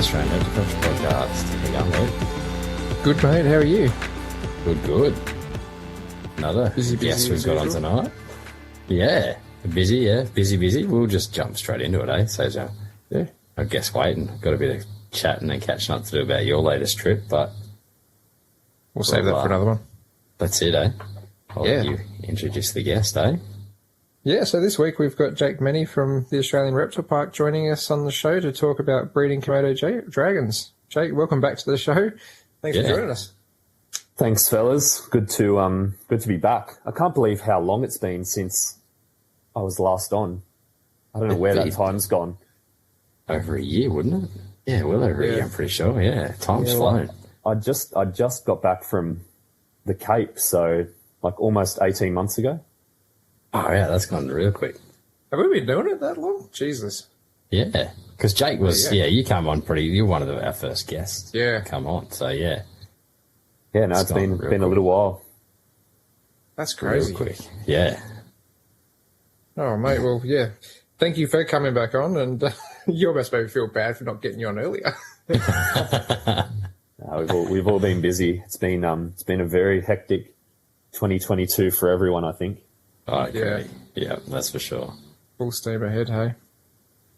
Australian Herpetoculture Podcast. How you going, mate? Good, mate. How are you? Good. Another Busy guest we've as got on usual? tonight. Yeah, busy. We'll just jump straight into it, eh? So, Yeah. I guess waiting. Got a bit of chatting and catching up to do about your latest trip, but We'll save that for another one. that's it, eh? I'll Yeah. let you introduce the guest, eh? Yeah, so this week we've got Jake Maney from the Australian Reptile Park joining us on the show to talk about breeding Komodo dragons. Jake, welcome back to the show. Thanks for Yeah. joining us. Thanks, fellas. Good to be back. I can't believe how long it's been since I was last on. I don't know where that time's gone. Over a year, wouldn't it? Yeah, well over a year, I'm pretty sure. Yeah, time's flown. I just got back from the Cape, so like almost 18 months ago. Oh, yeah, that's gone real quick. Have we been doing it that long? Jesus. Yeah, because Jake was, Yeah. you came on you're one of our first guests. Yeah. Come on, so yeah. Yeah, no, It's it's gone been real a little while. That's crazy. Real quick. Yeah. Oh, mate, well, yeah. Thank you for coming back on, and you almost made me feel bad for not getting you on earlier. We've all been busy. It's been a very hectic 2022 for everyone, I think. I agree. Yeah, that's for sure. Full steam ahead, hey?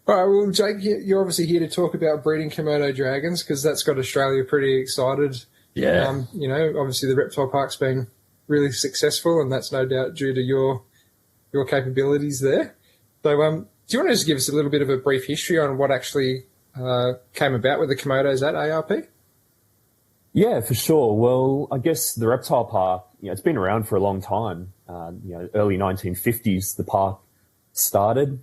All right, well, Jake, you're obviously here to talk about breeding Komodo dragons because that's got Australia pretty excited. Yeah. Obviously the reptile park's been really successful, and that's no doubt due to your capabilities there. So, do you want to just give us a little bit of a brief history on what actually came about with the Komodos at ARP? Yeah, for sure. Well, I guess the reptile park, it's been around for a long time. Early 1950s, the park started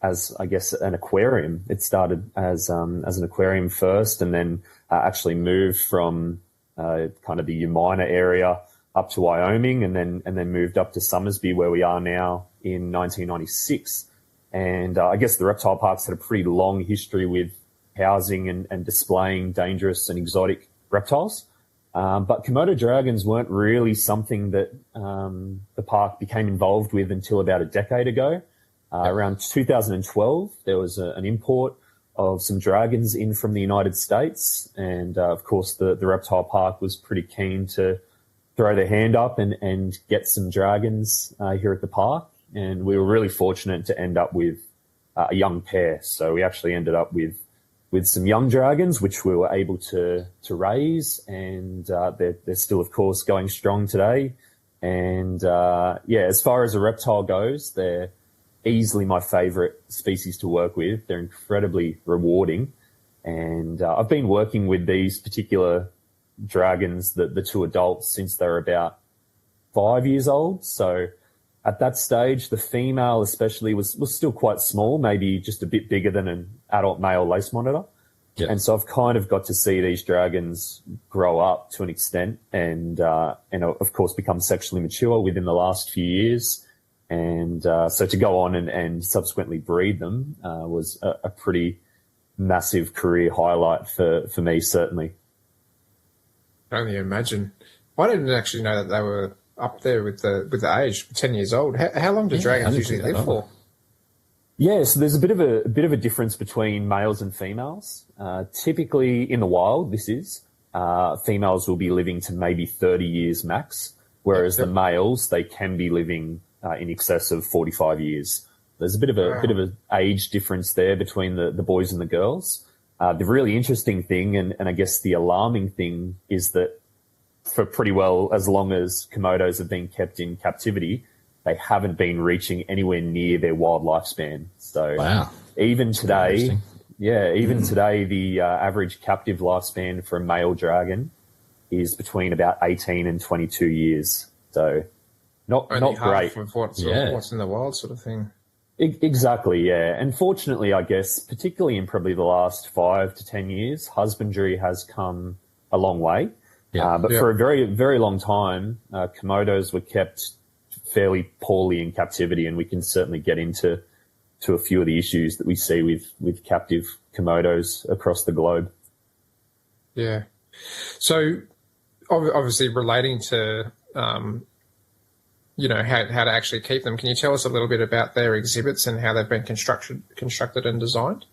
as, I guess, an aquarium. It started as an aquarium first, and then actually moved from kind of the Umina area up to Wyoming, and then moved up to Summersby, where we are now in 1996. And I guess the reptile park's had a pretty long history with housing and displaying dangerous and exotic reptiles. But Komodo dragons weren't really something that the park became involved with until about a decade ago. Around 2012, there was an import of some dragons in from the United States. And, of course, the reptile park was pretty keen to throw their hand up and get some dragons here at the park. And we were really fortunate to end up with a young pair. So we actually ended up with some young dragons, which we were able to raise, and they're still, of course, going strong today. And as far as a reptile goes, they're easily my favorite species to work with. They're incredibly rewarding, and I've been working with these particular dragons, the two adults, since they were about 5 years old. So at that stage, the female especially was still quite small, maybe just a bit bigger than an adult male lace monitor. Yep. And so I've kind of got to see these dragons grow up to an extent and of course become sexually mature within the last few years. And so to go on and subsequently breed them was a pretty massive career highlight for me, certainly. I can only imagine. I didn't actually know that they were up there with the age, 10 years old. How long do I dragons didn't usually think that live for? Yeah, so there's a bit of a difference between males and females. Typically in the wild, females will be living to maybe 30 years max, whereas the males, they can be living in excess of 45 years. There's a bit of an age difference there between the boys and the girls. The really interesting thing, and I guess the alarming thing, is that for pretty well as long as Komodos have been kept in captivity, they haven't been reaching anywhere near their wild lifespan. So Wow. even today, interesting. today, the average captive lifespan for a male dragon is between about 18 and 22 years. So not Only great. half of what's in the wild sort of thing. Exactly, yeah. And fortunately, I guess, particularly in probably the last 5 to 10 years, husbandry has come a long way. But for a very, very long time, Komodos were kept fairly poorly in captivity, and we can certainly get into a few of the issues that we see with captive Komodos across the globe. Yeah. So obviously relating to, how to actually keep them, can you tell us a little bit about their exhibits and how they've been constructed and designed?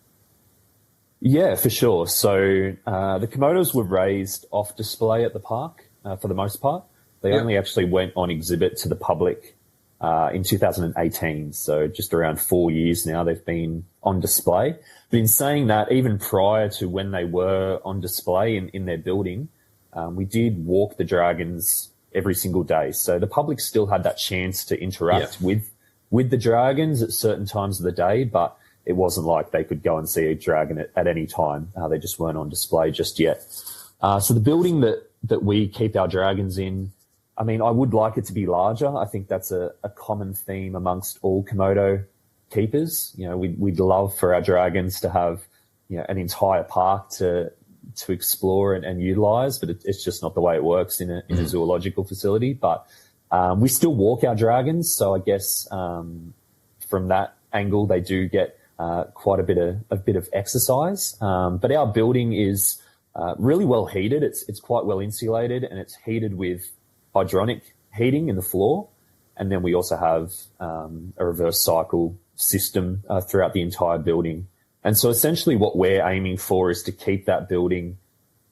Yeah, for sure. So the Komodos were raised off display at the park for the most part. They only actually went on exhibit to the public in 2018. So just around 4 years now they've been on display. But in saying that, even prior to when they were on display in their building, we did walk the dragons every single day. So the public still had that chance to interact with the dragons at certain times of the day, but it wasn't like they could go and see a dragon at any time. They just weren't on display just yet. So the building that we keep our dragons in, I mean, I would like it to be larger. I think that's a common theme amongst all Komodo keepers. You know, we'd love for our dragons to have, you know, an entire park to explore and utilize, but it's just not the way it works in a zoological facility. But we still walk our dragons, so I guess from that angle they do get quite a bit of exercise. But our building is really well heated. It's quite well insulated, and it's heated with hydronic heating in the floor. And then we also have a reverse cycle system throughout the entire building. And so essentially what we're aiming for is to keep that building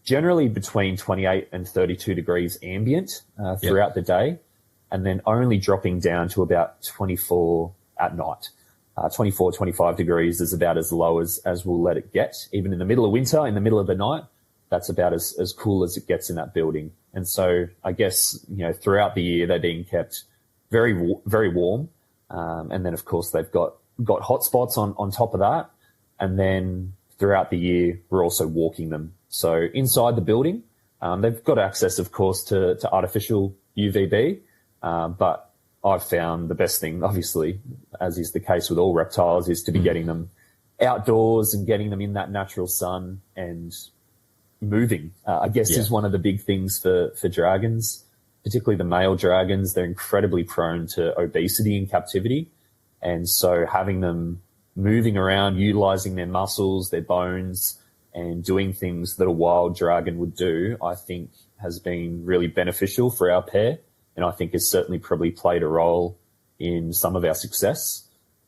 generally between 28 and 32 degrees ambient throughout the day, and then only dropping down to about 24 at night. 24, 25 degrees is about as low as we'll let it get. Even in the middle of winter, in the middle of the night, that's about as cool as it gets in that building. And so I guess, you know, throughout the year, they're being kept very, very warm. And then, of course, they've got hot spots on top of that. And then throughout the year, we're also walking them. So inside the building, they've got access, of course, to artificial UVB. But I've found the best thing, obviously, as is the case with all reptiles, is to be getting them outdoors and getting them in that natural sun and moving, I guess, is one of the big things for dragons, particularly the male dragons. They're incredibly prone to obesity in captivity. And so having them moving around, utilizing their muscles, their bones, and doing things that a wild dragon would do, I think has been really beneficial for our pair. And I think has certainly probably played a role in some of our success.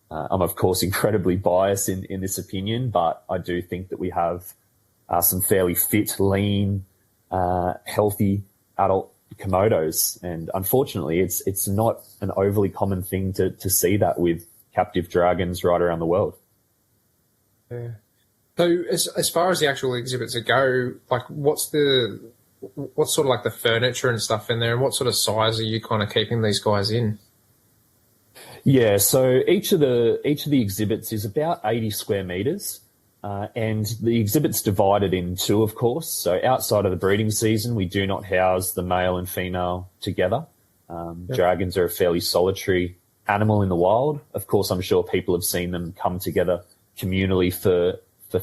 I'm, of course, incredibly biased in this opinion, but I do think that we have some fairly fit, lean, healthy adult Komodos. And unfortunately, it's not an overly common thing to see that with captive dragons right around the world. Yeah. So as far as the actual exhibits that go, like what's sort of like the furniture and stuff in there, and what sort of size are you kind of keeping these guys in? Yeah, so each of the exhibits is about 80 square meters, and the exhibit's divided in two, of course. So outside of the breeding season, we do not house the male and female together. Dragons are a fairly solitary animal in the wild. Of course, I'm sure people have seen them come together communally for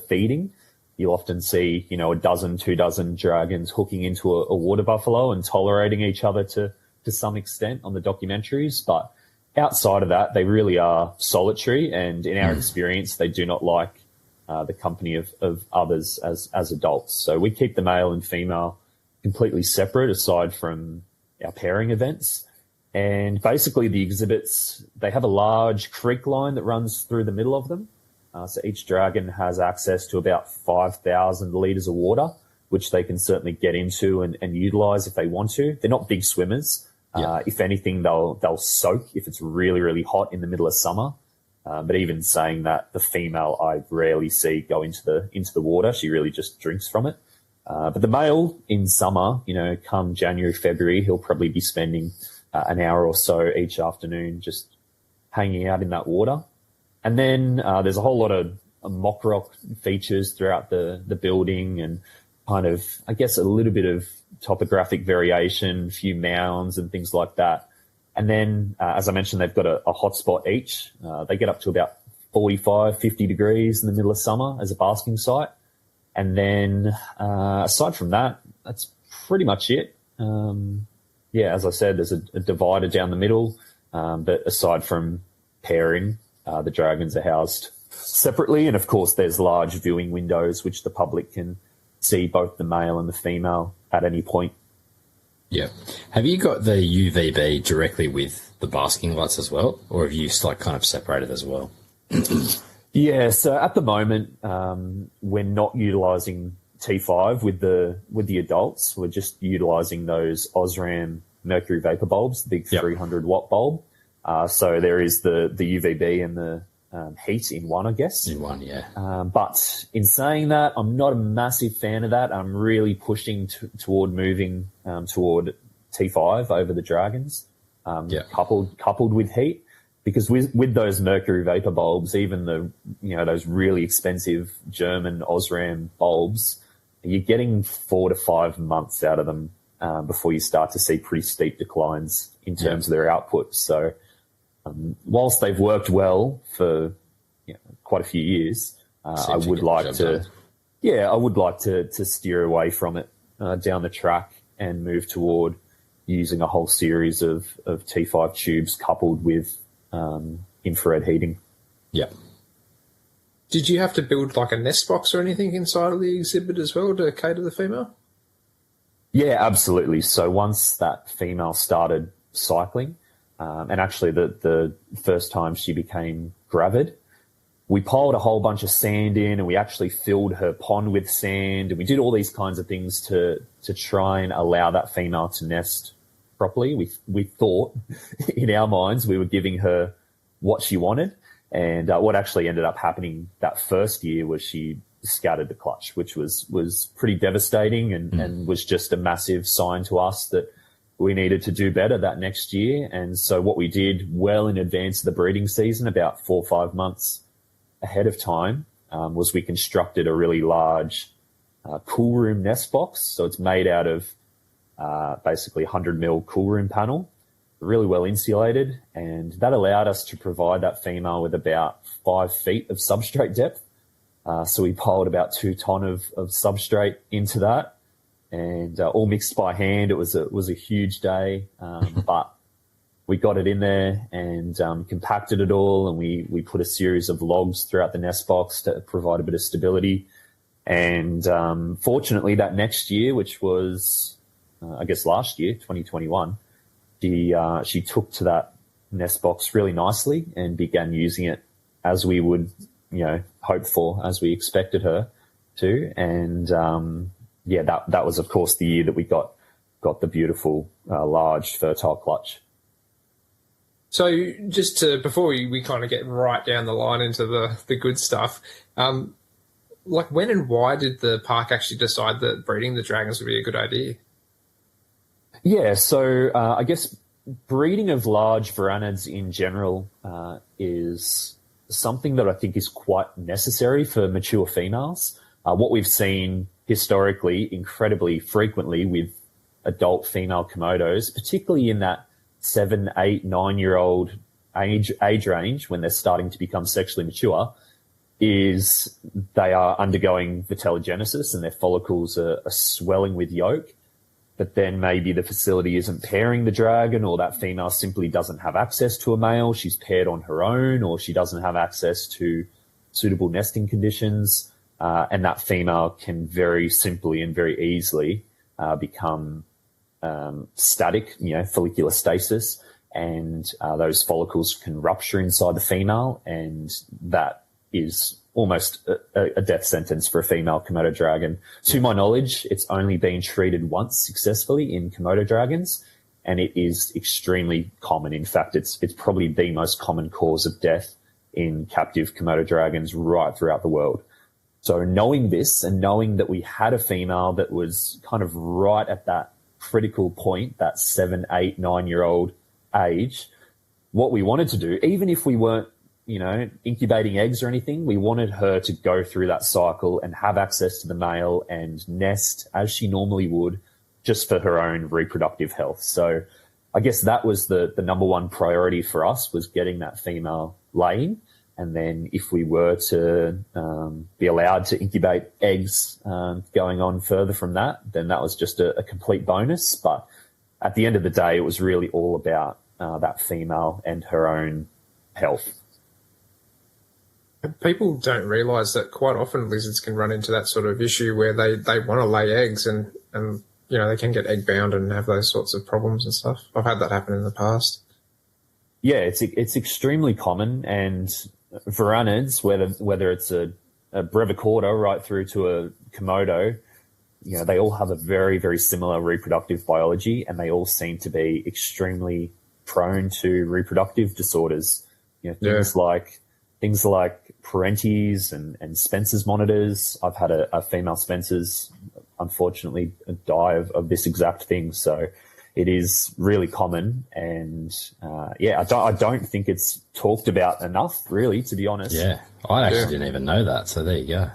feeding. You'll often see, you know, a dozen, 2 dozen dragons hooking into a water buffalo and tolerating each other to some extent on the documentaries. But outside of that, they really are solitary. And in our experience, they do not like the company of others as adults. So we keep the male and female completely separate aside from our pairing events. And basically the exhibits, they have a large creek line that runs through the middle of them. So each dragon has access to about 5,000 litres of water, which they can certainly get into and utilise if they want to. They're not big swimmers. If anything, they'll soak if it's really, really hot in the middle of summer. But even saying that, the female I rarely see go into the water. She really just drinks from it. But the male in summer, you know, come January, February, he'll probably be spending an hour or so each afternoon just hanging out in that water. And then there's a whole lot of mock rock features throughout the building, and kind of, I guess, a little bit of topographic variation, a few mounds and things like that. And then, as I mentioned, they've got a hotspot each. They get up to about 45, 50 degrees in the middle of summer as a basking site. And then aside from that, that's pretty much it. As I said, there's a divider down the middle. But aside from pairing, the dragons are housed separately. And, of course, there's large viewing windows which the public can see both the male and the female at any point. Yeah. Have you got the UVB directly with the basking lights as well, or have you kind of separated as well? Yeah, so at the moment, we're not utilising T5 with the adults. We're just utilising those Osram mercury vapor bulbs, the big 300 watt bulb. So there is the UVB and the heat in one, I guess. In one, yeah. But in saying that, I'm not a massive fan of that. I'm really pushing toward moving toward T5 over the Dragons, coupled with heat. Because with those mercury vapor bulbs, even those really expensive German Osram bulbs, you're getting 4 to 5 months out of them before you start to see pretty steep declines in terms of their output. So whilst they've worked well for quite a few years, I would like to steer away from it down the track and move toward using a whole series of T5 tubes coupled with infrared heating. Yeah. Did you have to build like a nest box or anything inside of the exhibit as well to cater the female? Yeah, absolutely. So once that female started cycling, and actually the first time she became gravid, we piled a whole bunch of sand in and we actually filled her pond with sand, and we did all these kinds of things to try and allow that female to nest properly. We thought in our minds we were giving her what she wanted, and what actually ended up happening that first year was she scattered the clutch, which was pretty devastating and was just a massive sign to us that we needed to do better that next year. And so what we did well in advance of the breeding season, about 4 or 5 months ahead of time, was we constructed a really large cool room nest box. So it's made out of basically 100 mil cool room panel, really well insulated, and that allowed us to provide that female with about 5 feet of substrate depth. So we piled about 2 ton of substrate into that, and all mixed by hand. It was a huge day, but we got it in there and compacted it all, and we put a series of logs throughout the nest box to provide a bit of stability. And fortunately, that next year, which was I guess last year, 2021, she took to that nest box really nicely and began using it as we would, hope for, as we expected her to. And that was of course the year that we got the beautiful large fertile clutch. So just before we kind of get right down the line into the good stuff, like when and why did the park actually decide that breeding the dragons would be a good idea? Yeah, so I guess breeding of large varanids in general is something that I think is quite necessary for mature females. What we've seen historically incredibly frequently with adult female Komodos, particularly in that 7, 8, 9-year-old age range when they're starting to become sexually mature, is they are undergoing vitellogenesis and their follicles are swelling with yolk. But then maybe the facility isn't pairing the dragon, or that female simply doesn't have access to a male. She's paired on her own, or she doesn't have access to suitable nesting conditions. And that female can very simply and very easily become static, follicular stasis, and those follicles can rupture inside the female, and that is almost a death sentence for a female Komodo dragon. To my knowledge, it's only been treated once successfully in Komodo dragons, and it is extremely common. In fact, it's probably the most common cause of death in captive Komodo dragons right throughout the world. So knowing this and knowing that we had a female that was kind of right at that critical point, that 7, 8, 9-year-old age, what we wanted to do, even if we weren't, incubating eggs or anything, we wanted her to go through that cycle and have access to the male and nest as she normally would, just for her own reproductive health. So I guess that was the number one priority for us, was getting that female laying. And then if we were to be allowed to incubate eggs going on further from that, then that was just a complete bonus. But at the end of the day, it was really all about that female and her own health. People don't realise that quite often lizards can run into that sort of issue where they want to lay eggs and they can get egg bound and have those sorts of problems and stuff. I've had that happen in the past. Yeah, it's extremely common, and Varanids, whether it's a brevicorda right through to a Komodo, they all have a very, very similar reproductive biology, and they all seem to be extremely prone to reproductive disorders. Things like parentes and Spencer's monitors. I've had a female Spencer's unfortunately die of this exact thing. So it is really common, and I don't think it's talked about enough, really, to be honest. Yeah, I actually didn't even know that. So there you go.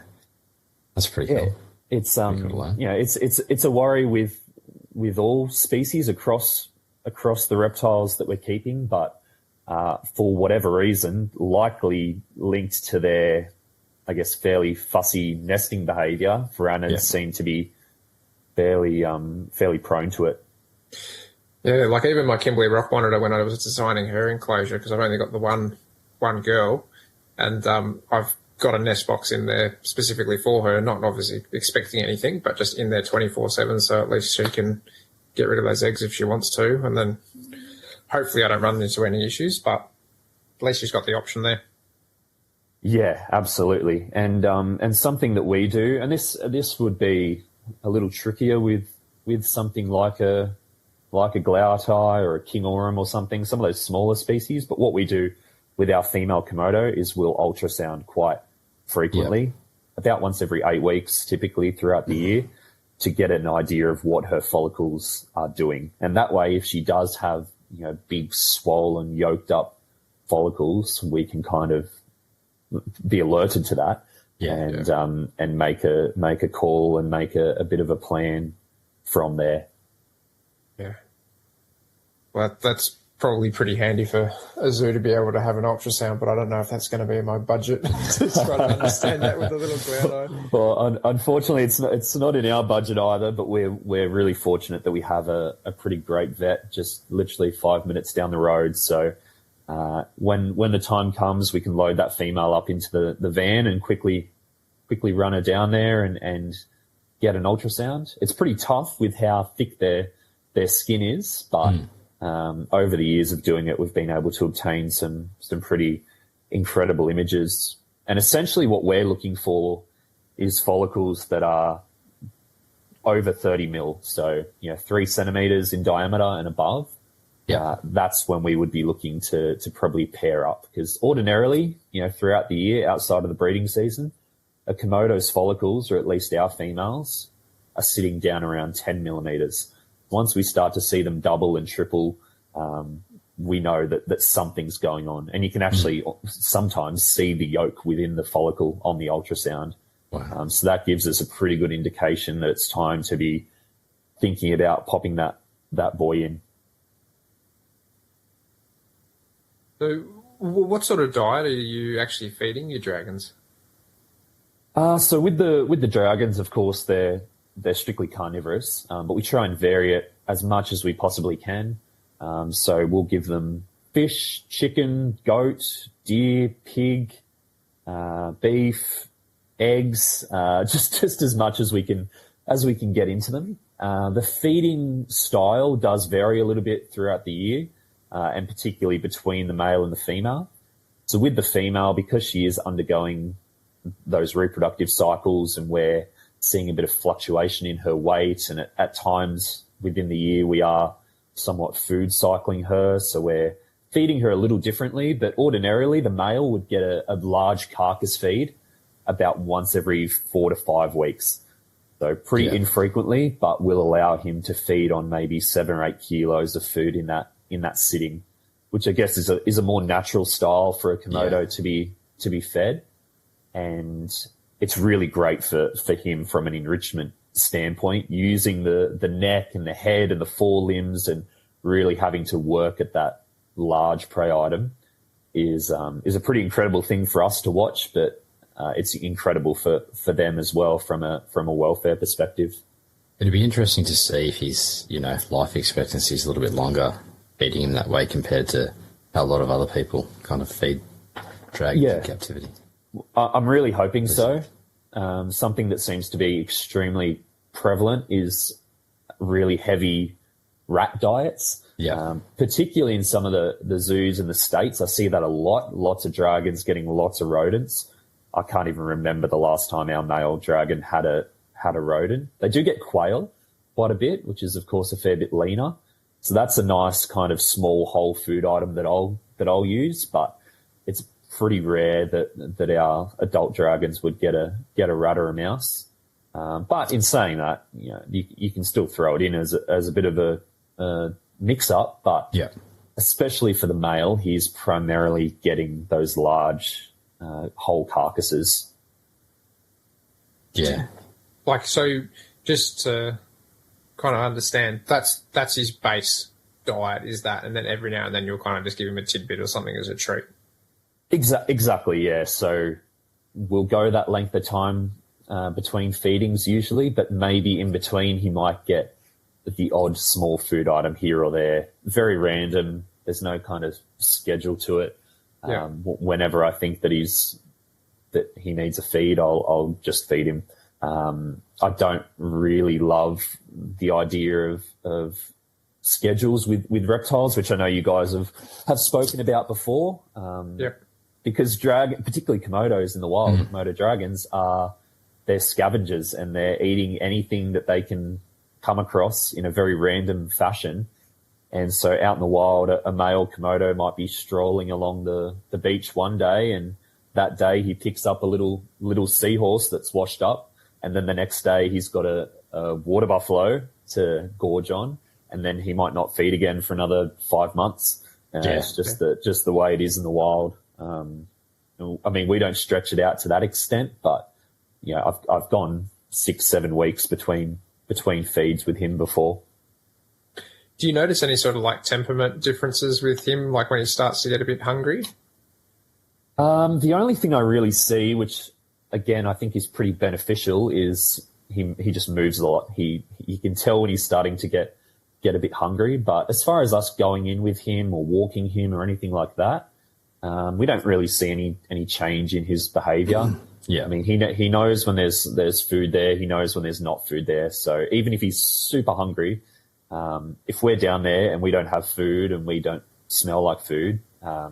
That's pretty cool. It's it's a worry with all species across the reptiles that we're keeping, but for whatever reason, likely linked to their, I guess, fairly fussy nesting behaviour, varanids seem to be fairly prone to it. Yeah, like even my Kimberley rock monitor, when I was designing her enclosure, because I've only got the one girl, and I've got a nest box in there specifically for her, not obviously expecting anything, but just in there 24/7, so at least she can get rid of those eggs if she wants to, and then hopefully I don't run into any issues, but at least she's got the option there. Yeah, absolutely. And something that we do, and this would be a little trickier with something like a glauti or a king aurum or something, some of those smaller species. But what we do with our female Komodo is we'll ultrasound quite frequently, about once every 8 weeks, typically throughout the year, to get an idea of what her follicles are doing. And that way, if she does have, big swollen, yolked up follicles, we can kind of be alerted to that and make a call and make a bit of a plan from there. Yeah. Well, that's probably pretty handy for a zoo to be able to have an ultrasound, but I don't know if that's going to be in my budget to try to understand that with a little cloud eye. Well, unfortunately, it's not in our budget either, but we're really fortunate that we have a pretty great vet just literally 5 minutes down the road. So when the time comes, we can load that female up into the van and quickly run her down there and get an ultrasound. It's pretty tough with how thick their skin is, but over the years of doing it, we've been able to obtain some pretty incredible images. And essentially what we're looking for is follicles that are over 30 mil, so 3 centimeters in diameter and above. That's when we would be looking to probably pair up, because ordinarily, throughout the year outside of the breeding season, a Komodo's follicles, or at least our females, are sitting down around 10 millimeters. Once we start to see them double and triple, we know that something's going on. And you can actually sometimes see the yolk within the follicle on the ultrasound. Wow. So that gives us a pretty good indication that it's time to be thinking about popping that boy in. So what sort of diet are you actually feeding your dragons? So with the dragons, of course, they're strictly carnivorous, but we try and vary it as much as we possibly can. So we'll give them fish, chicken, goat, deer, pig, beef, eggs, just as much as we can get into them. The feeding style does vary a little bit throughout the year, and particularly between the male and the female. So with the female, because she is undergoing those reproductive cycles and we're seeing a bit of fluctuation in her weight, and at times within the year we are somewhat food cycling her, so we're feeding her a little differently. But ordinarily the male would get a large carcass feed about once every 4 to 5 weeks, so pretty infrequently, but we'll allow him to feed on maybe 7 or 8 kilos of food in that sitting, which I guess is a more natural style for a Komodo to be fed. And it's really great for him from an enrichment standpoint, using the neck and the head and the forelimbs, and really having to work at that large prey item is a pretty incredible thing for us to watch, but it's incredible for them as well from a welfare perspective. It'd be interesting to see if his life expectancy is a little bit longer feeding him that way compared to how a lot of other people kind of feed dragons in captivity. I'm really hoping so. Something that seems to be extremely prevalent is really heavy rat diets. Yeah. Particularly in some of the zoos in the States, I see that a lot. Lots of dragons getting lots of rodents. I can't even remember the last time our male dragon had a rodent. They do get quail quite a bit, which is of course a fair bit leaner. So that's a nice kind of small whole food item that I'll use, but it's pretty rare that our adult dragons would get a rat or a mouse. But in saying that, you can still throw it in as a bit of a mix up, but yeah, especially for the male, he's primarily getting those large whole carcasses. Yeah. Like, so just to kind of understand, that's his base diet, is that, and then every now and then you'll kind of just give him a tidbit or something as a treat. Exactly, yeah. So we'll go that length of time between feedings usually, but maybe in between he might get the odd small food item here or there. Very random. There's no kind of schedule to it. Yeah. Whenever I think that he needs a feed, I'll just feed him. I don't really love the idea of schedules with reptiles, which I know you guys have spoken about before. Because particularly Komodos in the wild, Komodo dragons they're scavengers and they're eating anything that they can come across in a very random fashion. And so out in the wild, a male Komodo might be strolling along the beach one day, and that day he picks up a little seahorse that's washed up, and then the next day he's got a water buffalo to gorge on, and then he might not feed again for another 5 months. It's just the way it is in the wild. I mean, we don't stretch it out to that extent, but I've gone 6-7 weeks between feeds with him before. Do you notice any sort of like temperament differences with him, like when he starts to get a bit hungry? The only thing I really see, which again I think is pretty beneficial, is he just moves a lot. You can tell when he's starting to get a bit hungry. But as far as us going in with him or walking him or anything like that, we don't really see any change in his behaviour. Yeah, I mean he knows when there's food there. He knows when there's not food there. So even if he's super hungry, if we're down there and we don't have food and we don't smell like food,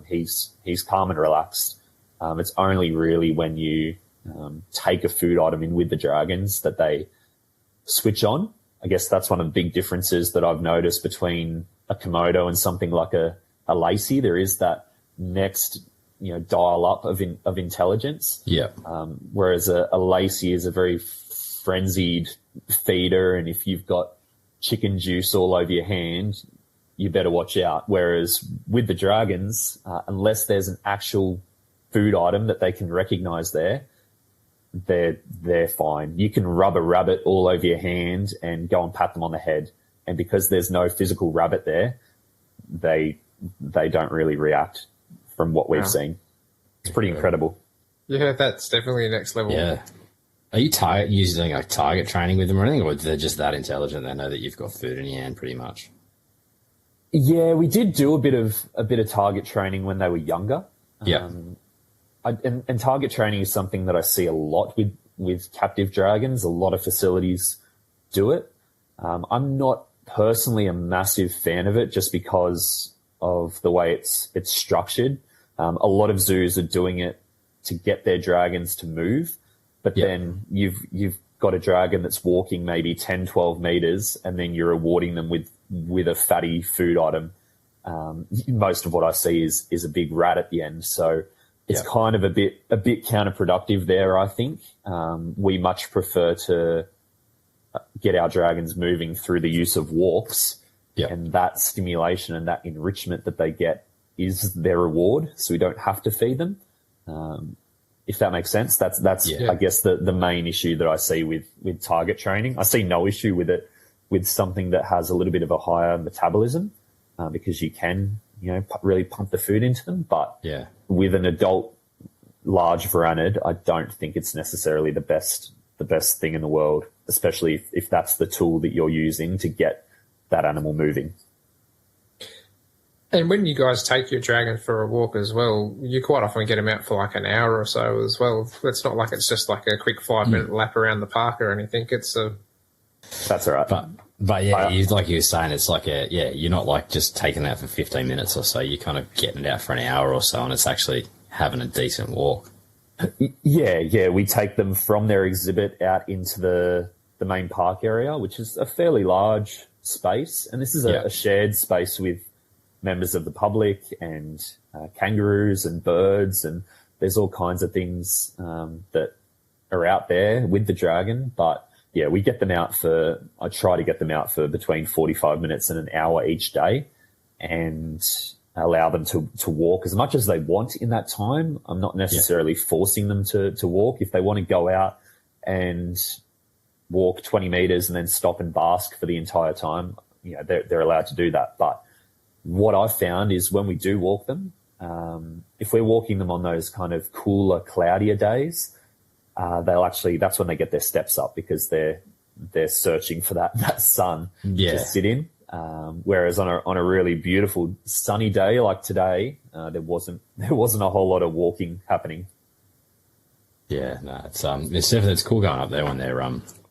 he's calm and relaxed. It's only really when you take a food item in with the dragons that they switch on. I guess that's one of the big differences that I've noticed between a Komodo and something like a Lacey. There is that next dial up of intelligence. Yeah. Whereas a Lacey is a very frenzied feeder, and if you've got chicken juice all over your hand, you better watch out. Whereas with the dragons, unless there's an actual food item that they can recognize they're fine. You can rub a rabbit all over your hand and go and pat them on the head, and because there's no physical rabbit there, they don't really react from what we've seen. It's pretty incredible. Yeah, that's definitely next level. Yeah. Are you using like target training with them or anything, or they're just that intelligent they know that you've got food in your hand pretty much? Yeah, we did do a bit of target training when they were younger. Yeah. And target training is something that I see a lot with captive dragons. A lot of facilities do it. I'm not personally a massive fan of it just because of the way it's structured. A lot of zoos are doing it to get their dragons to move, but then you've got a dragon that's walking maybe 10, 12 meters, and then you're rewarding them with a fatty food item. Most of what I see is a big rat at the end. So it's kind of a bit counterproductive there, I think. We much prefer to get our dragons moving through the use of walks, and that stimulation and that enrichment that they get is their reward, so we don't have to feed them. If that makes sense, that's I guess the main issue that I see with target training. I see no issue with it with something that has a little bit of a higher metabolism, because you can really pump the food into them. But with an adult large varanid, I don't think it's necessarily the best thing in the world, especially if that's the tool that you're using to get that animal moving. And when you guys take your dragon for a walk as well, you quite often get them out for like an hour or so as well. It's not like it's just like a quick 5-minute lap around the park or anything. That's all right. But But yeah, like you were saying, it's like you're not like just taking that for 15 minutes or so. You're kind of getting it out for an hour or so, and it's actually having a decent walk. Yeah. We take them from their exhibit out into the main park area, which is a fairly large space. And this is a shared space with members of the public and kangaroos and birds. And there's all kinds of things that are out there with the dragon. But yeah, I try to get them out for between 45 minutes and an hour each day and allow them to walk as much as they want in that time. I'm not necessarily forcing them to walk. If they want to go out and walk 20 meters and then stop and bask for the entire time, they're allowed to do that. But what I've found is when we do walk them, if we're walking them on those kind of cooler, cloudier days, that's when they get their steps up because they're searching for that sun to sit in. Whereas on a really beautiful sunny day like today, there wasn't a whole lot of walking happening. Yeah, no, it's definitely, it's cool going up there when they're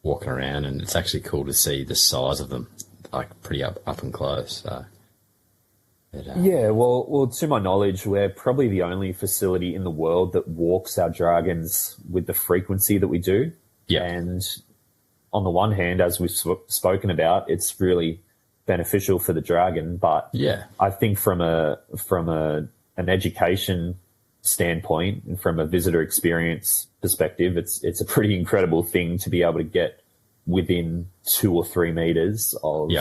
walking around, and it's actually cool to see the size of them, like pretty up and close. So. Yeah, well, to my knowledge, we're probably the only facility in the world that walks our dragons with the frequency that we do. Yeah. And on the one hand, as we've spoken about, it's really beneficial for the dragon. But I think from an education standpoint and from a visitor experience perspective, it's a pretty incredible thing to be able to get within 2 or 3 meters of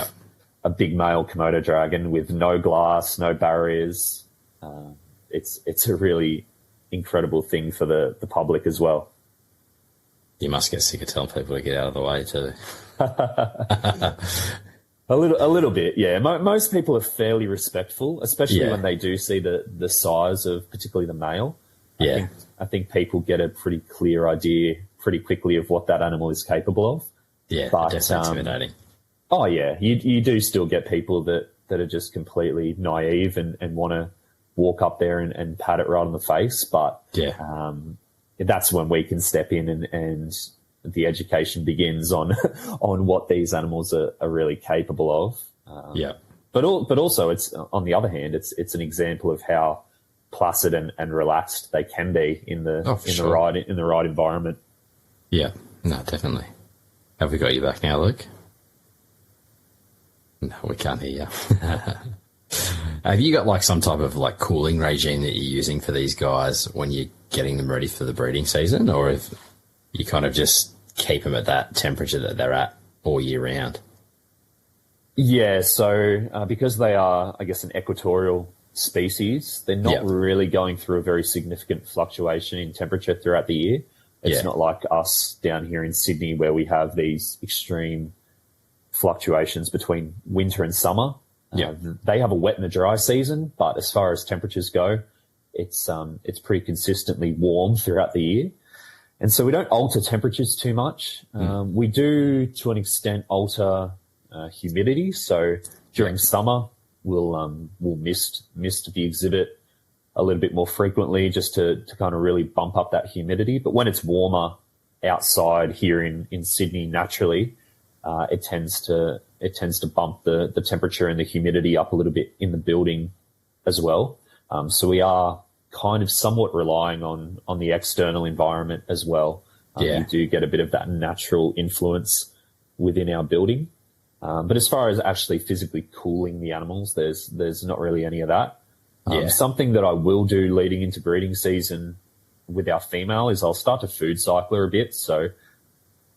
a big male Komodo dragon with no glass, no barriers. It's a really incredible thing for the public as well. You must get sick of telling people to get out of the way too. A little bit, yeah. Most people are fairly respectful, especially when they do see the size of particularly the male. Yeah. I think people get a pretty clear idea pretty quickly of what that animal is capable of. Yeah, but definitely intimidating. Oh yeah, you do still get people that are just completely naive and want to walk up there and pat it right on the face. But that's when we can step in and the education begins on what these animals are really capable of. But also it's on the other hand, it's an example of how placid and relaxed they can be in the right environment. Yeah, no, definitely. Have we got you back now, Luke? No, we can't hear you. Have you got like some type of like cooling regime that you're using for these guys when you're getting them ready for the breeding season, or if you kind of just keep them at that temperature that they're at all year round? Yeah, so because they are, I guess, an equatorial species, they're not really going through a very significant fluctuation in temperature throughout the year. It's not like us down here in Sydney where we have these extreme fluctuations between winter and summer. They have a wet and a dry season, but as far as temperatures go, it's pretty consistently warm throughout the year. And so we don't alter temperatures too much. We do, to an extent, alter humidity. So during summer, we'll mist the exhibit a little bit more frequently just to kind of really bump up that humidity. But when it's warmer outside here in Sydney naturally, it tends to bump the temperature and the humidity up a little bit in the building as well. So we are kind of somewhat relying on the external environment as well. You do get a bit of that natural influence within our building. But as far as actually physically cooling the animals, there's not really any of that. Something that I will do leading into breeding season with our female is I'll start to food cycle her a bit. So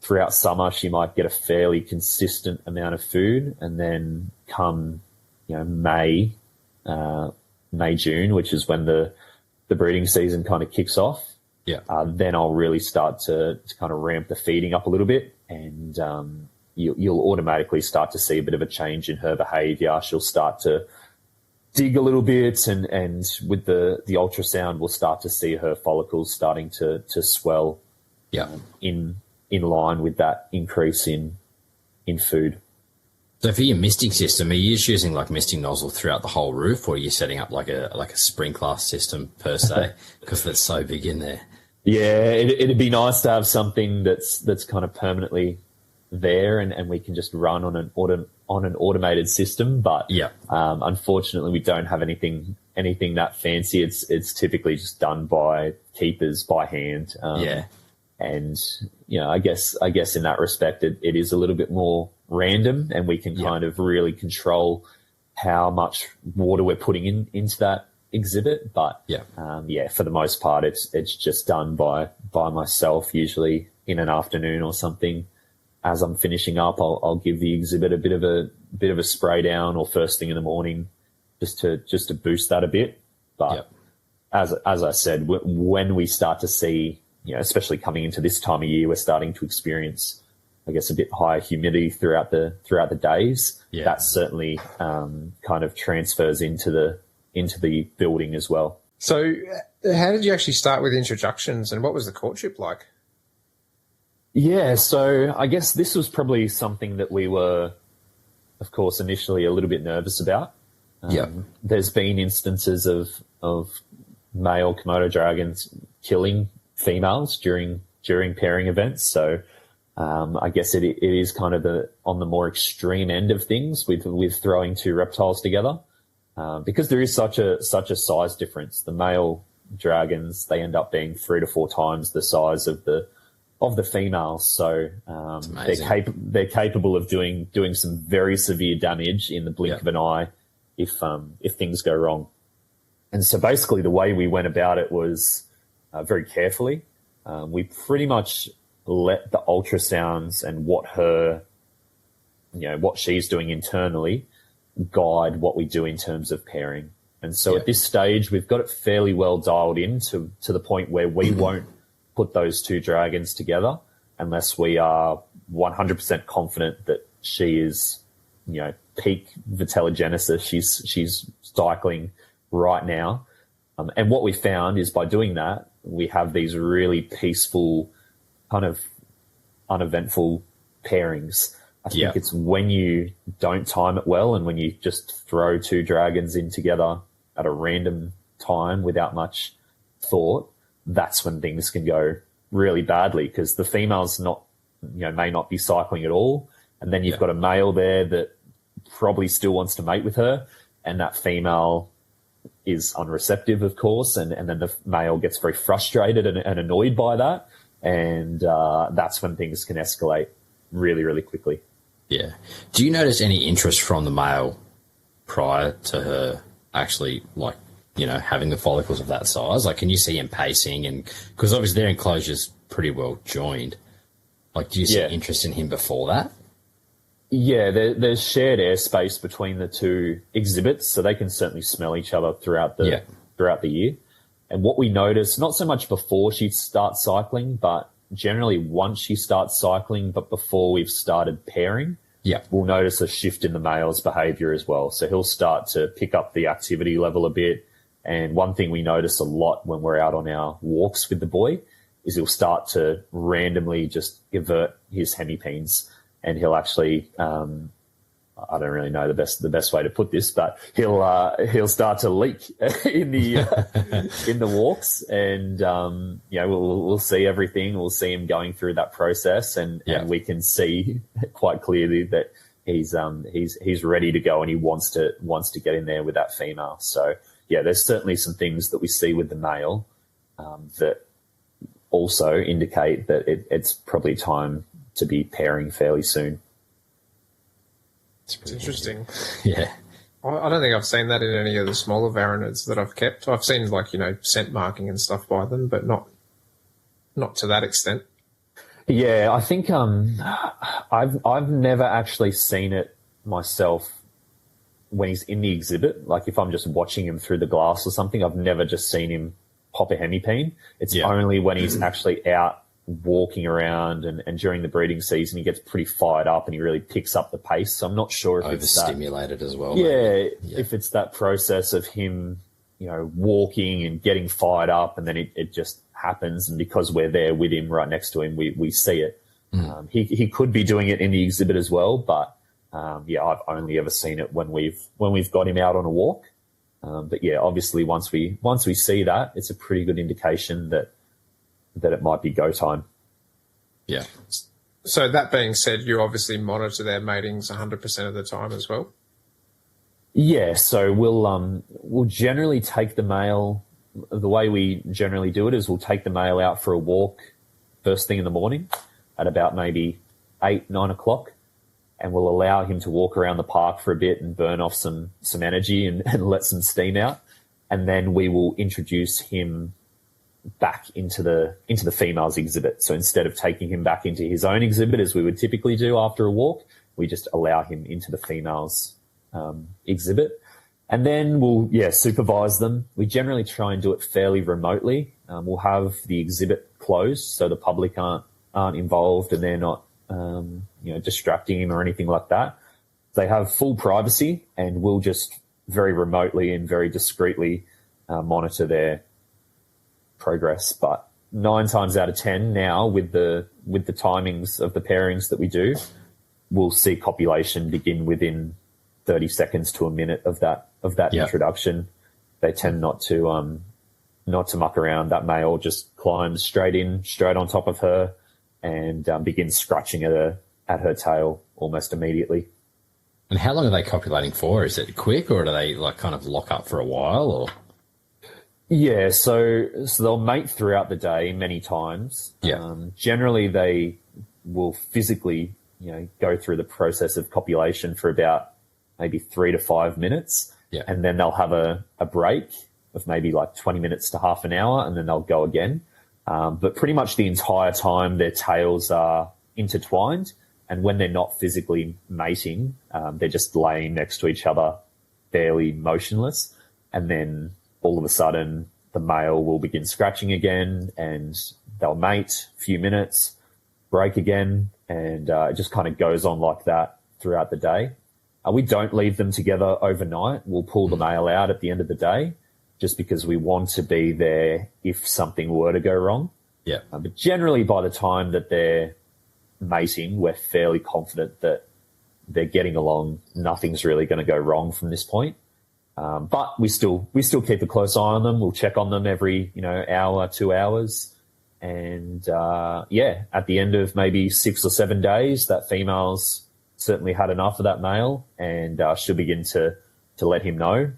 throughout summer, she might get a fairly consistent amount of food, and then come, May, June, which is when the breeding season kind of kicks off. Then I'll really start to kind of ramp the feeding up a little bit, and you'll automatically start to see a bit of a change in her behaviour. She'll start to dig a little bit, and with the ultrasound, we'll start to see her follicles starting to swell. In line with that increase in food. So for your misting system, are you just using like misting nozzle throughout the whole roof, or are you setting up like a sprinkler system per se, because that's so big in there? Yeah, it'd be nice to have something that's kind of permanently there, and we can just run on an automated system. But unfortunately, we don't have anything that fancy. It's typically just done by keepers by hand. And I guess in that respect, it is a little bit more random, and we can kind of really control how much water we're putting into that exhibit. But for the most part, it's just done by myself, usually in an afternoon or something. As I'm finishing up, I'll give the exhibit a bit of a spray down, or first thing in the morning, just to boost that a bit. But as I said, when we start to see, especially coming into this time of year, we're starting to experience, I guess, a bit higher humidity throughout the days. That certainly kind of transfers into the building as well. So how did you actually start with introductions, and what was the courtship like? Yeah, so I guess this was probably something that we were, of course, initially a little bit nervous about. There's been instances of male Komodo dragons killing females during pairing events. So I guess it is kind of on the more extreme end of things with throwing two reptiles together, because there is such a size difference. The male dragons, they end up being 3 to 4 times the size of the females. So they're capable of doing some very severe damage in the blink of an eye if things go wrong. And so basically the way we went about it was very carefully. We pretty much let the ultrasounds and what she's doing internally guide what we do in terms of pairing. And so at this stage, we've got it fairly well dialed in to the point where we won't put those two dragons together unless we are 100% confident that she is, peak vitellogenesis. She's cycling right now. And what we found is by doing that, we have these really peaceful, kind of uneventful pairings. I think it's when you don't time it well, and when you just throw two dragons in together at a random time without much thought, that's when things can go really badly, because the female's may not be cycling at all. And then you've got a male there that probably still wants to mate with her, and that female is unreceptive, of course. And then the male gets very frustrated and annoyed by that. And that's when things can escalate really, really quickly. Yeah. Do you notice any interest from the male prior to her actually, having the follicles of that size? Like, can you see him pacing? And because obviously their enclosure's pretty well joined. Like, do you see interest in him before that? Yeah, there's shared airspace between the two exhibits, so they can certainly smell each other throughout the year. And what we notice, not so much before she starts cycling, but generally once she starts cycling, but before we've started pairing, we'll notice a shift in the male's behavior as well. So he'll start to pick up the activity level a bit. And one thing we notice a lot when we're out on our walks with the boy is he'll start to randomly just invert his hemipenes, and he'll actually, I don't really know the best way to put this, but he'll start to leak in the walks, and we'll see everything. We'll see him going through that process, and we can see quite clearly that he's ready to go, and he wants to get in there with that female. So there's certainly some things that we see with the male that also indicate that it's probably time to be pairing fairly soon. It's interesting. Yeah. I don't think I've seen that in any of the smaller varanids that I've kept. I've seen scent marking and stuff by them, but not to that extent. Yeah, I think I've never actually seen it myself when he's in the exhibit. Like if I'm just watching him through the glass or something, I've never just seen him pop a hemipene. It's only when he's actually out walking around and during the breeding season, he gets pretty fired up and he really picks up the pace. So I'm not sure if it's overstimulated as well. If it's that process of him, walking and getting fired up, and then it just happens. And because we're there with him, right next to him, we see it. He could be doing it in the exhibit as well, but I've only ever seen it when we've got him out on a walk. But obviously once we see that, it's a pretty good indication that it might be go time. Yeah. So that being said, you obviously monitor their matings 100% of the time as well. Yeah, so we'll generally take the male. The way we generally do it is we'll take the male out for a walk first thing in the morning at about maybe 8-9 o'clock, and we'll allow him to walk around the park for a bit and burn off some energy and let some steam out, and then we will introduce him back into the female's exhibit. So instead of taking him back into his own exhibit as we would typically do after a walk, we just allow him into the female's exhibit. And then we'll, supervise them. We generally try and do it fairly remotely. We'll have the exhibit closed so the public aren't involved and they're not, distracting him or anything like that. They have full privacy, and we'll just very remotely and very discreetly monitor their progress. But 9 times out of 10 now, with the timings of the pairings that we do, we'll see copulation begin within 30 seconds to a minute of that introduction. They tend not to muck around. That male just climbs straight on top of her and begins scratching at her tail almost immediately. And how long are they copulating for? Is it quick, or do they like kind of lock up for a while? Or yeah, so they'll mate throughout the day many times. Yeah. Generally, they will physically go through the process of copulation for about maybe 3 to 5 minutes. Yeah. And then they'll have a break of maybe like 20 minutes to half an hour, and then they'll go again. But pretty much the entire time their tails are intertwined, and when they're not physically mating, they're just laying next to each other, fairly motionless. And then all of a sudden the male will begin scratching again, and they'll mate a few minutes, break again, and it just kind of goes on like that throughout the day. We don't leave them together overnight. We'll pull the male out at the end of the day, just because we want to be there if something were to go wrong. yeah, But generally, by the time that they're mating, we're fairly confident that they're getting along. Nothing's really going to go wrong from this point. But we still keep a close eye on them. We'll check on them every hour, 2 hours, and at the end of maybe 6 or 7 days, that female's certainly had enough of that male, and she'll begin to let him know.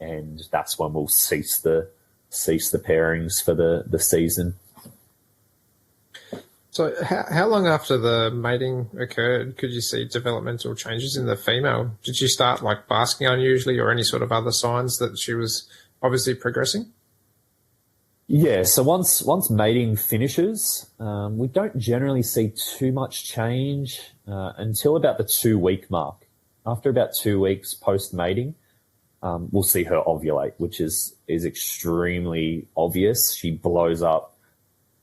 And that's when we'll cease the pairings for the season. So how long after the mating occurred could you see developmental changes in the female? Did she start like basking unusually, or any sort of other signs that she was obviously progressing? Yeah, so once mating finishes, we don't generally see too much change until about the 2-week mark. After about 2 weeks post-mating, we'll see her ovulate, which is extremely obvious. She blows up,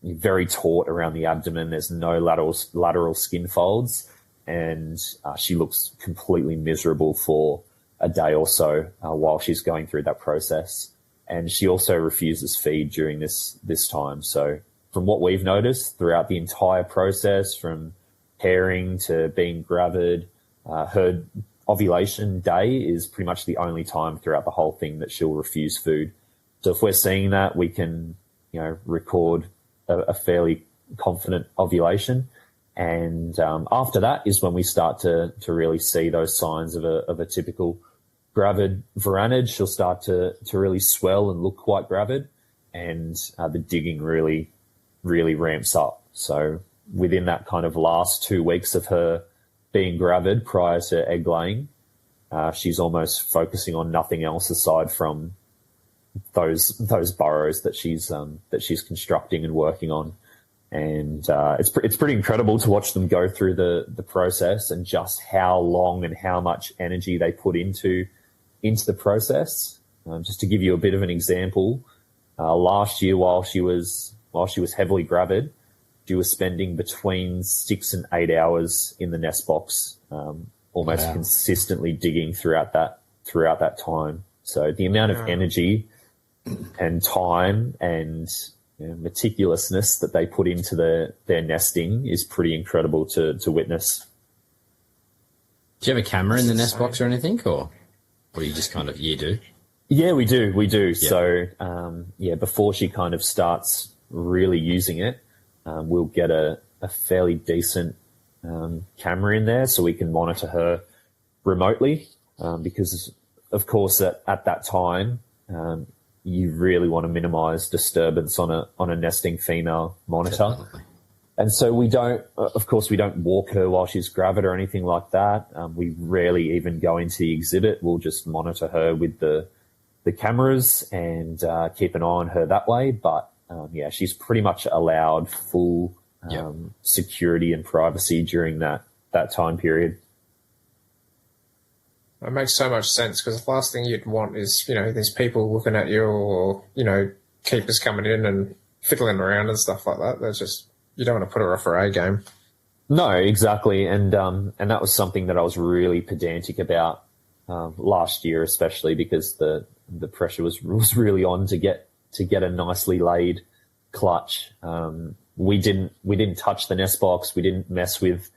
very taut around the abdomen. There's no lateral skin folds, and she looks completely miserable for a day or so while she's going through that process. And she also refuses feed during this time. So from what we've noticed throughout the entire process, from pairing to being gravid, her ovulation day is pretty much the only time throughout the whole thing that she'll refuse food. So if we're seeing that, we can, record a fairly confident ovulation. And after that is when we start to really see those signs of a typical gravid varanid. She'll start to really swell and look quite gravid, and the digging really, really ramps up. So within that kind of last 2 weeks of her being gravid prior to egg laying, she's almost focusing on nothing else aside from those burrows that she's constructing and working on. And it's pretty incredible to watch them go through the process, and just how long and how much energy they put into the process. Just to give you a bit of an example, last year while she was heavily gravid, she was spending between 6 and 8 hours in the nest box, almost consistently digging throughout that time. So the amount of energy and time and meticulousness that they put into their nesting is pretty incredible to witness. Do you have a camera in the nest box or anything, or you just kind of do? Yeah, we do. Yeah. So before she kind of starts really using it, we'll get a fairly decent camera in there so we can monitor her remotely, because, of course, at that time, you really want to minimize disturbance on a nesting female monitor. Definitely. And so we don't walk her while she's gravid or anything like that. We rarely even go into the exhibit. We'll just monitor her with the cameras and keep an eye on her that way. But she's pretty much allowed full security and privacy during that time period. It makes so much sense, because the last thing you'd want is, there's people looking at you, or, keepers coming in and fiddling around and stuff like that. That's just, you don't want to put her off her A game. No, exactly. And that was something that I was really pedantic about last year, especially because the pressure was really on to get a nicely laid clutch. We didn't touch the nest box. We didn't mess with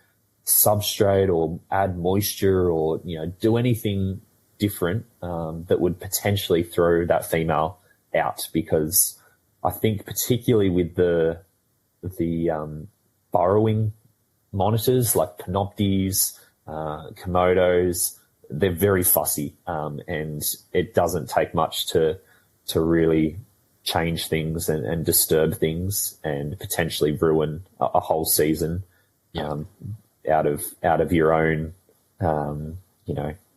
substrate or add moisture or do anything different that would potentially throw that female out, because I think particularly with the burrowing monitors like Panoptes, Komodos, they're very fussy, and it doesn't take much to really change things and disturb things and potentially ruin a whole season. Out of your own,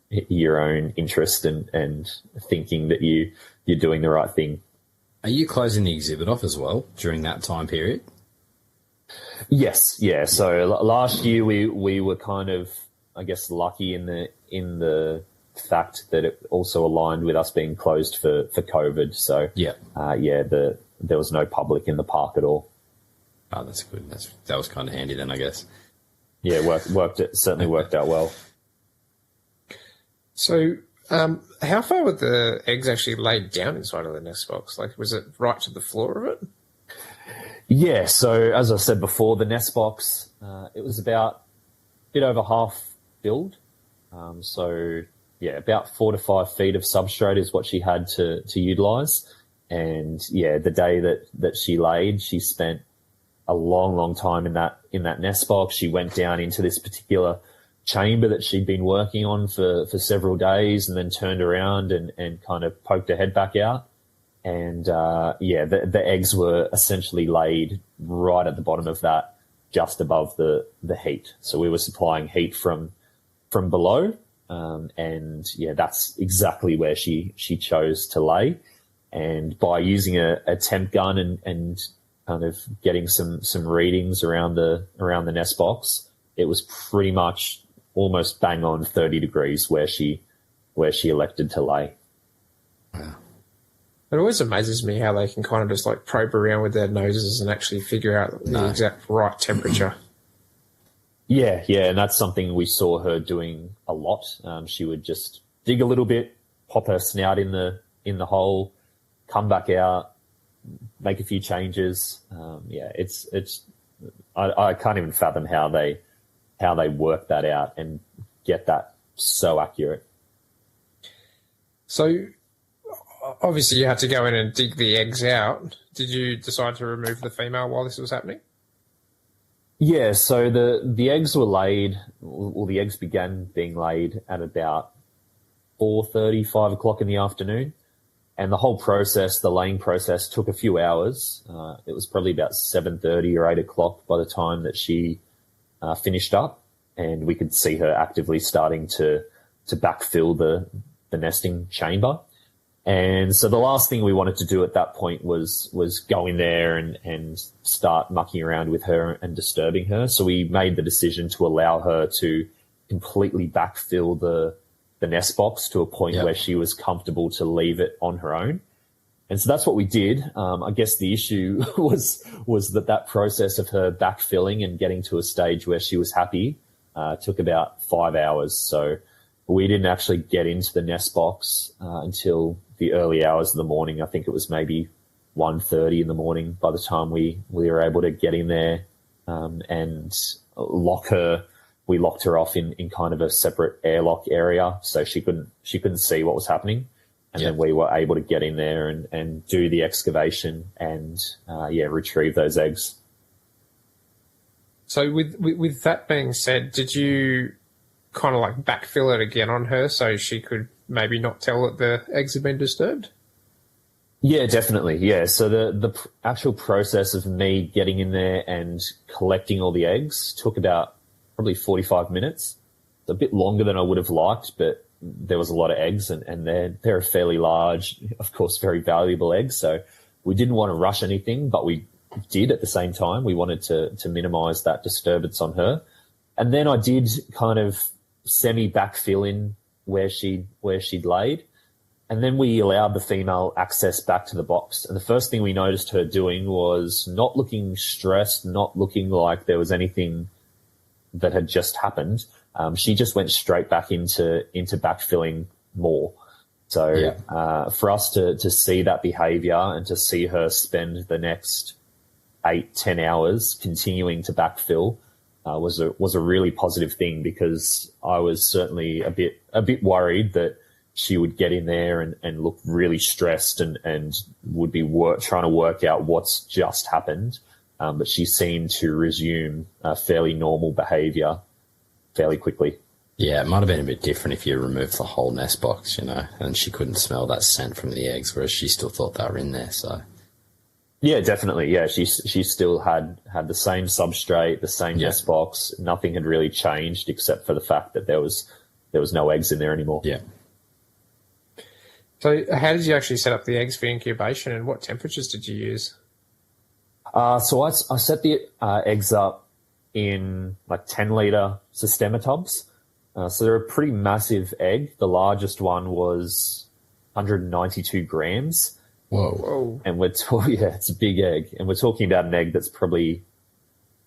your own interest and thinking that you're doing the right thing. Are you closing the exhibit off as well during that time period? Yes, yeah. So last year we were kind of, I guess, lucky in the fact that it also aligned with us being closed for COVID. So there was no public in the park at all. Oh, that's good. That was kind of handy then, I guess. Yeah, it certainly worked out well. So, how far were the eggs actually laid down inside of the nest box? Like, was it right to the floor of it? Yeah, so as I said before, the nest box, it was about a bit over half filled. About 4 to 5 feet of substrate is what she had to utilise. And the day that she laid, she spent a long time in that nest box. She went down into this particular chamber that she'd been working on for several days, and then turned around and kind of poked her head back out. And the eggs were essentially laid right at the bottom of that, just above the heat. So we were supplying heat from below, that's exactly where she chose to lay. And by using a temp gun and kind of getting some readings around the nest box, it was pretty much almost bang on 30 degrees where she elected to lay. Wow. It always amazes me how they can kind of just like probe around with their noses and actually figure out the exact right temperature. Yeah, and that's something we saw her doing a lot. She would just dig a little bit, pop her snout in the hole, come back out, make a few changes. I can't even fathom how they work that out and get that so accurate. So obviously you had to go in and dig the eggs out. Did you decide to remove the female while this was happening? Yeah, so the eggs were laid, or the eggs began being laid at about 4:30, 5 o'clock in the afternoon. And the whole process, the laying process, took a few hours. It was probably about 7:30 or 8 o'clock by the time that she finished up, and we could see her actively starting to backfill the nesting chamber. And so the last thing we wanted to do at that point was go in there and start mucking around with her and disturbing her. So we made the decision to allow her to completely backfill the nest box to a point where she was comfortable to leave it on her own. And so that's what we did. I guess the issue was that process of her backfilling and getting to a stage where she was happy took about 5 hours. So we didn't actually get into the nest box until the early hours of the morning. I think it was maybe 1:30 in the morning by the time we were able to get in there and lock her. We locked her off in kind of a separate airlock area so she couldn't see what was happening. And then we were able to get in there and do the excavation and retrieve those eggs. So with that being said, did you kind of like backfill it again on her so she could maybe not tell that the eggs had been disturbed? Yeah, definitely. Yeah. So the actual process of me getting in there and collecting all the eggs took about probably 45 minutes. It's a bit longer than I would have liked, but there was a lot of eggs, and they're fairly large, of course, very valuable eggs. So we didn't want to rush anything, but we did at the same time. We wanted to minimize that disturbance on her. And then I did kind of semi backfill in where she'd laid. And then we allowed the female access back to the box. And the first thing we noticed her doing was not looking stressed, not looking like there was anything that had just happened. She just went straight back into backfilling more. So for us to see that behavior and to see her spend the next 8-10 hours continuing to backfill was a really positive thing, because I was certainly a bit worried that she would get in there and look really stressed and would be trying to work out what's just happened. But she seemed to resume fairly normal behavior fairly quickly. Yeah, it might have been a bit different if you removed the whole nest box, and she couldn't smell that scent from the eggs, whereas she still thought they were in there. So, yeah, definitely. Yeah, she still had the same substrate, the same nest box. Nothing had really changed except for the fact that there was no eggs in there anymore. Yeah. So how did you actually set up the eggs for incubation, and what temperatures did you use? So I set the eggs up in like 10-litre Systema tubs. So they're a pretty massive egg. The largest one was 192 grams. Whoa. And it's a big egg. And we're talking about an egg that's probably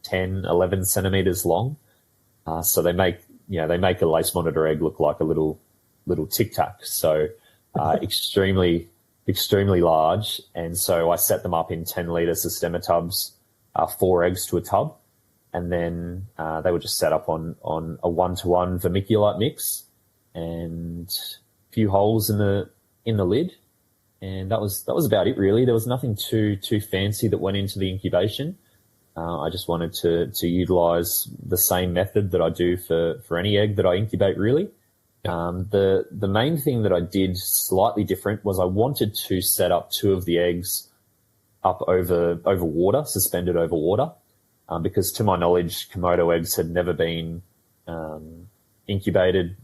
10, 11 centimetres long. So they make a lace monitor egg look like a little Tic Tac. So extremely large. And so I set them up in 10-litre Systema tubs, 4 eggs to a tub. And then they were just set up on a 1-to-1 vermiculite mix and a few holes in the lid. And that was about it, really. There was nothing too fancy that went into the incubation. I just wanted to utilize the same method that I do for any egg that I incubate, really. The main thing that I did slightly different was I wanted to set up 2 of the eggs up over water, suspended over water, because to my knowledge, Komodo eggs had never been incubated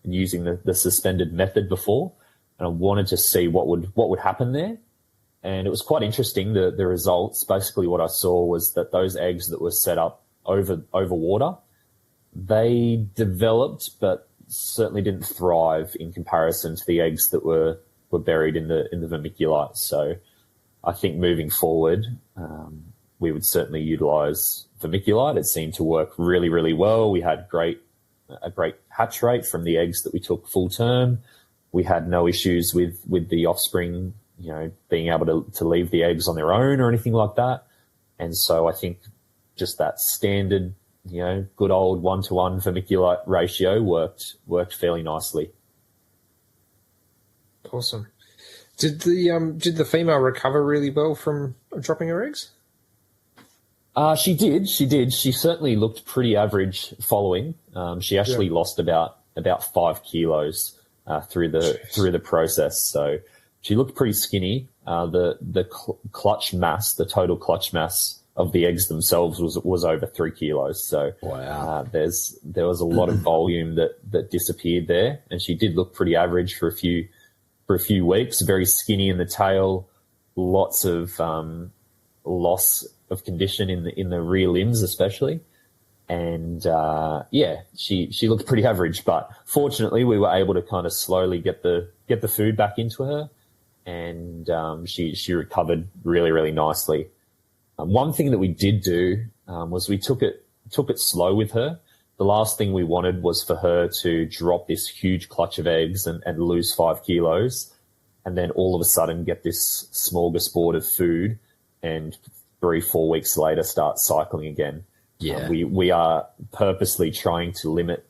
using the suspended method before, and I wanted to see what would happen there. And it was quite interesting. The results, basically what I saw was that those eggs that were set up over water, they developed, but certainly didn't thrive in comparison to the eggs that were buried in the vermiculite. So I think moving forward, we would certainly utilize vermiculite. It seemed to work really, really well. We had a great hatch rate from the eggs that we took full term. We had no issues with the offspring, being able to leave the eggs on their own or anything like that. And so I think just that standard, good old 1-to-1 vermiculite ratio worked fairly nicely. Awesome. Did the female recover really well from dropping her eggs? She did. She certainly looked pretty average following. She actually lost about 5 kilos through the process. So she looked pretty skinny. The clutch mass, the total clutch mass of the eggs themselves was over 3 kilos. So wow. There was a lot of volume that disappeared there, and she did look pretty average for a few weeks. Very skinny in the tail, lots of loss of condition in the rear limbs especially. And she looked pretty average, but fortunately we were able to kind of slowly get the food back into her, and she recovered really, really nicely. One thing that we did do was we took it slow with her. The last thing we wanted was for her to drop this huge clutch of eggs and lose 5 kilos, and then all of a sudden get this smorgasbord of food, and 3-4 weeks later start cycling again. Yeah. We are purposely trying to limit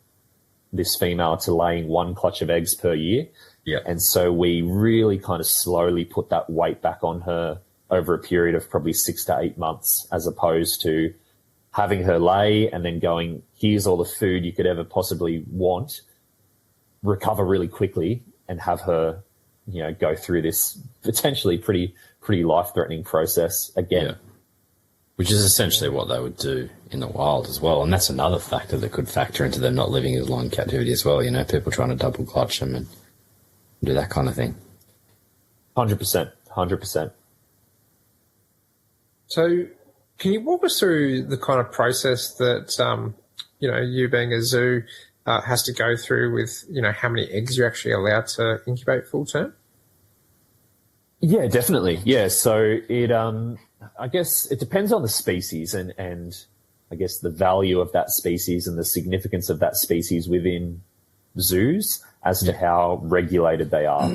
this female to laying 1 clutch of eggs per year. Yeah. And so we really kind of slowly put that weight back on her over a period of probably 6 to 8 months, as opposed to having her lay and then going, here's all the food you could ever possibly want, recover really quickly and have her, go through this potentially pretty life-threatening process again. Yeah. Which is essentially what they would do in the wild as well. And that's another factor that could factor into them not living as long in captivity as well. People trying to double clutch them and do that kind of thing. 100%. So can you walk us through the kind of process that, you being a zoo has to go through with, how many eggs you're actually allowed to incubate full term? Yeah, definitely. Yeah. So I guess it depends on the species and I guess the value of that species and the significance of that species within zoos as to how regulated they are.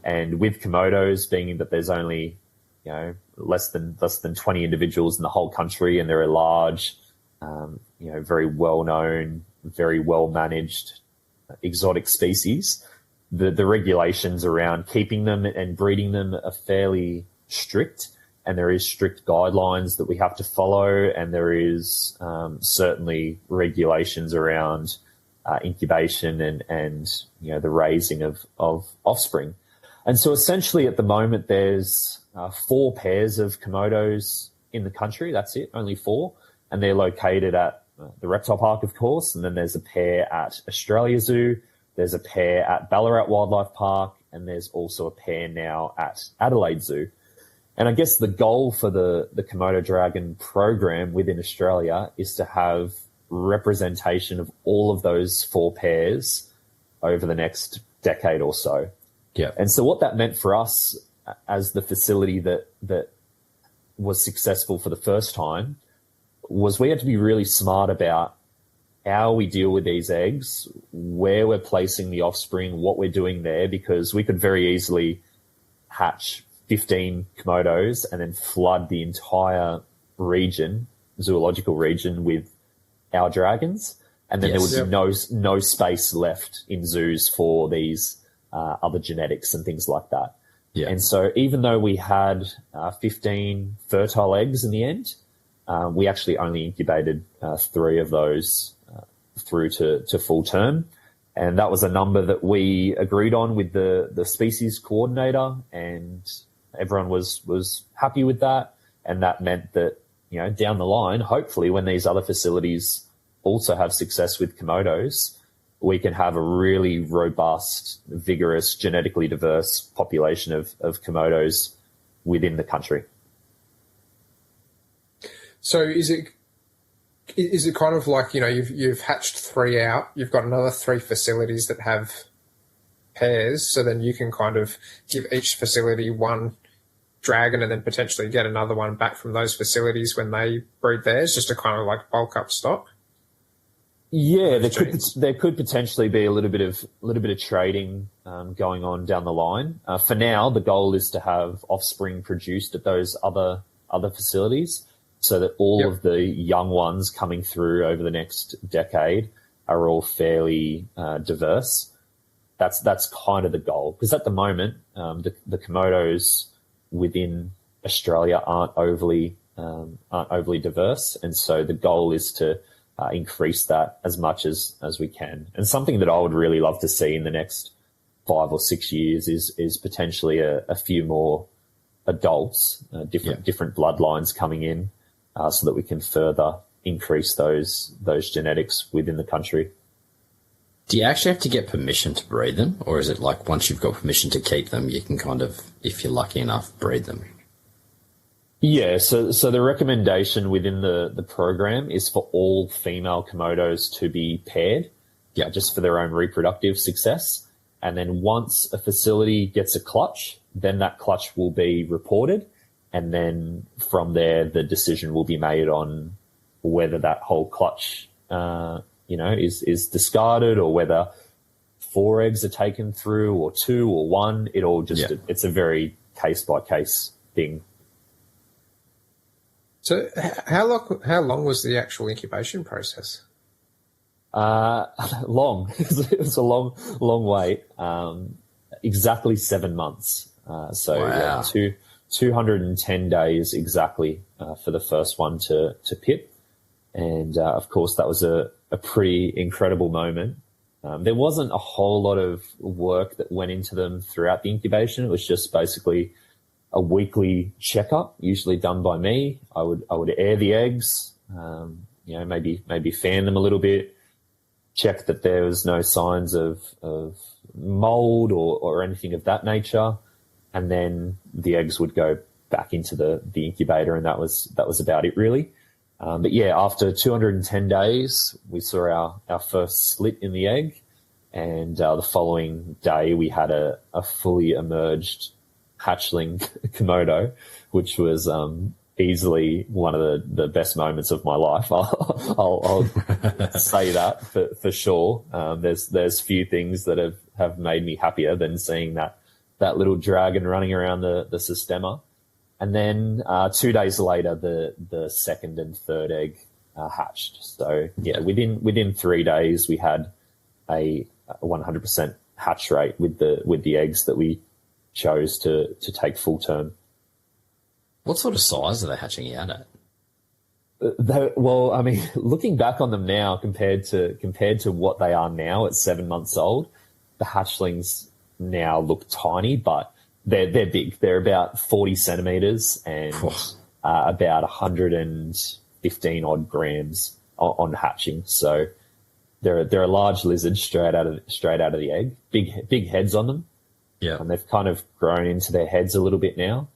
And with Komodos, being that there's only, less than 20 individuals in the whole country, and they're a large, very well-known, very well-managed exotic species, the regulations around keeping them and breeding them are fairly strict. And there is strict guidelines that we have to follow, and there is certainly regulations around incubation and the raising of offspring. And so essentially at the moment there's 4 pairs of Komodos in the country. That's it, only 4. And they're located at the Reptile Park, of course. And then there's a pair at Australia Zoo. There's a pair at Ballarat Wildlife Park. And there's also a pair now at Adelaide Zoo. And I guess the goal for the Komodo dragon program within Australia is to have representation of all of those 4 pairs over the next decade or so. Yeah. And so what that meant for us as the facility that was successful for the first time was we had to be really smart about how we deal with these eggs, where we're placing the offspring, what we're doing there, because we could very easily hatch 15 Komodos and then flood the entire region, zoological region, with our dragons. And then there would be no space left in zoos for these other genetics and things like that. Yeah. And so even though we had 15 fertile eggs in the end, we actually only incubated 3 of those through to full term. And that was a number that we agreed on with the species coordinator, and everyone was happy with that. And that meant that, down the line, hopefully when these other facilities also have success with Komodos, we can have a really robust, vigorous, genetically diverse population of Komodos within the country. So is it kind of like, you've hatched 3 out, you've got another 3 facilities that have pairs, so then you can kind of give each facility 1 dragon and then potentially get another one back from those facilities when they breed theirs, just to kind of like bulk up stock? Yeah, there could potentially be a little bit of trading going on down the line. For now, the goal is to have offspring produced at those other facilities, so that all of the young ones coming through over the next decade are all fairly diverse. That's kind of the goal, because at the moment the Komodos within Australia aren't overly diverse, and so the goal is to increase that as much as we can. And something that I would really love to see in the next 5 or 6 years is potentially a few more adults, different bloodlines coming in, so that we can further increase those genetics within the country. Do you actually have to get permission to breed them, or is it like once you've got permission to keep them, you can kind of, if you're lucky enough, breed them? Yeah, so the recommendation within the program is for all female Komodos to be paired, just for their own reproductive success. And then once a facility gets a clutch, then that clutch will be reported. And then from there, the decision will be made on whether that whole clutch, is discarded, or whether 4 eggs are taken through, or 2 or 1. It all just, it's a very case by case thing. So how long was the actual incubation process? Long. It was a long wait. Exactly 7 months. Wow. 210 days exactly for the first one to pip. And of course, that was a pretty incredible moment. There wasn't a whole lot of work that went into them throughout the incubation. It was just basically a weekly checkup, usually done by me. I would air the eggs, maybe fan them a little bit, check that there was no signs of mold or anything of that nature, and then the eggs would go back into the incubator, and that was about it really. But yeah, after 210 days, we saw our first split in the egg, and the following day we had a fully emerged hatchling Komodo, which was easily one of the best moments of my life. I'll say that for sure. There's few things that have made me happier than seeing that little dragon running around the Systema. And then 2 days later, the second and third egg hatched. So yeah, within 3 days, we had a 100% hatch rate with the eggs that we chose to take full term. What sort of size are they hatching out at? Well, I mean, looking back on them now compared to what they are now at 7 months old, the hatchlings now look tiny, but they're big. They're about 40 centimeters and about 115 odd grams on hatching. So they're a large lizard straight out of the egg. Big heads on them. Yeah, and they've kind of grown into their heads a little bit now.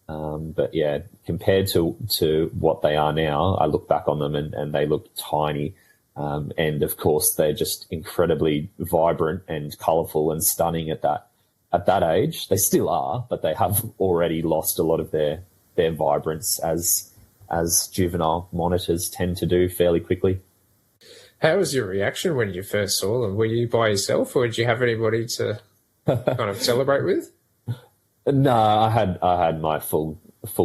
But yeah, compared to what they are now, I look back on them and they look tiny. And of course, they're just incredibly vibrant and colourful and stunning at that age. They still are, but they have already lost a lot of their vibrance as juvenile monitors tend to do fairly quickly. How was your reaction when you first saw them? Were you by yourself, or did you have anybody to kind of celebrate with? No, I had my full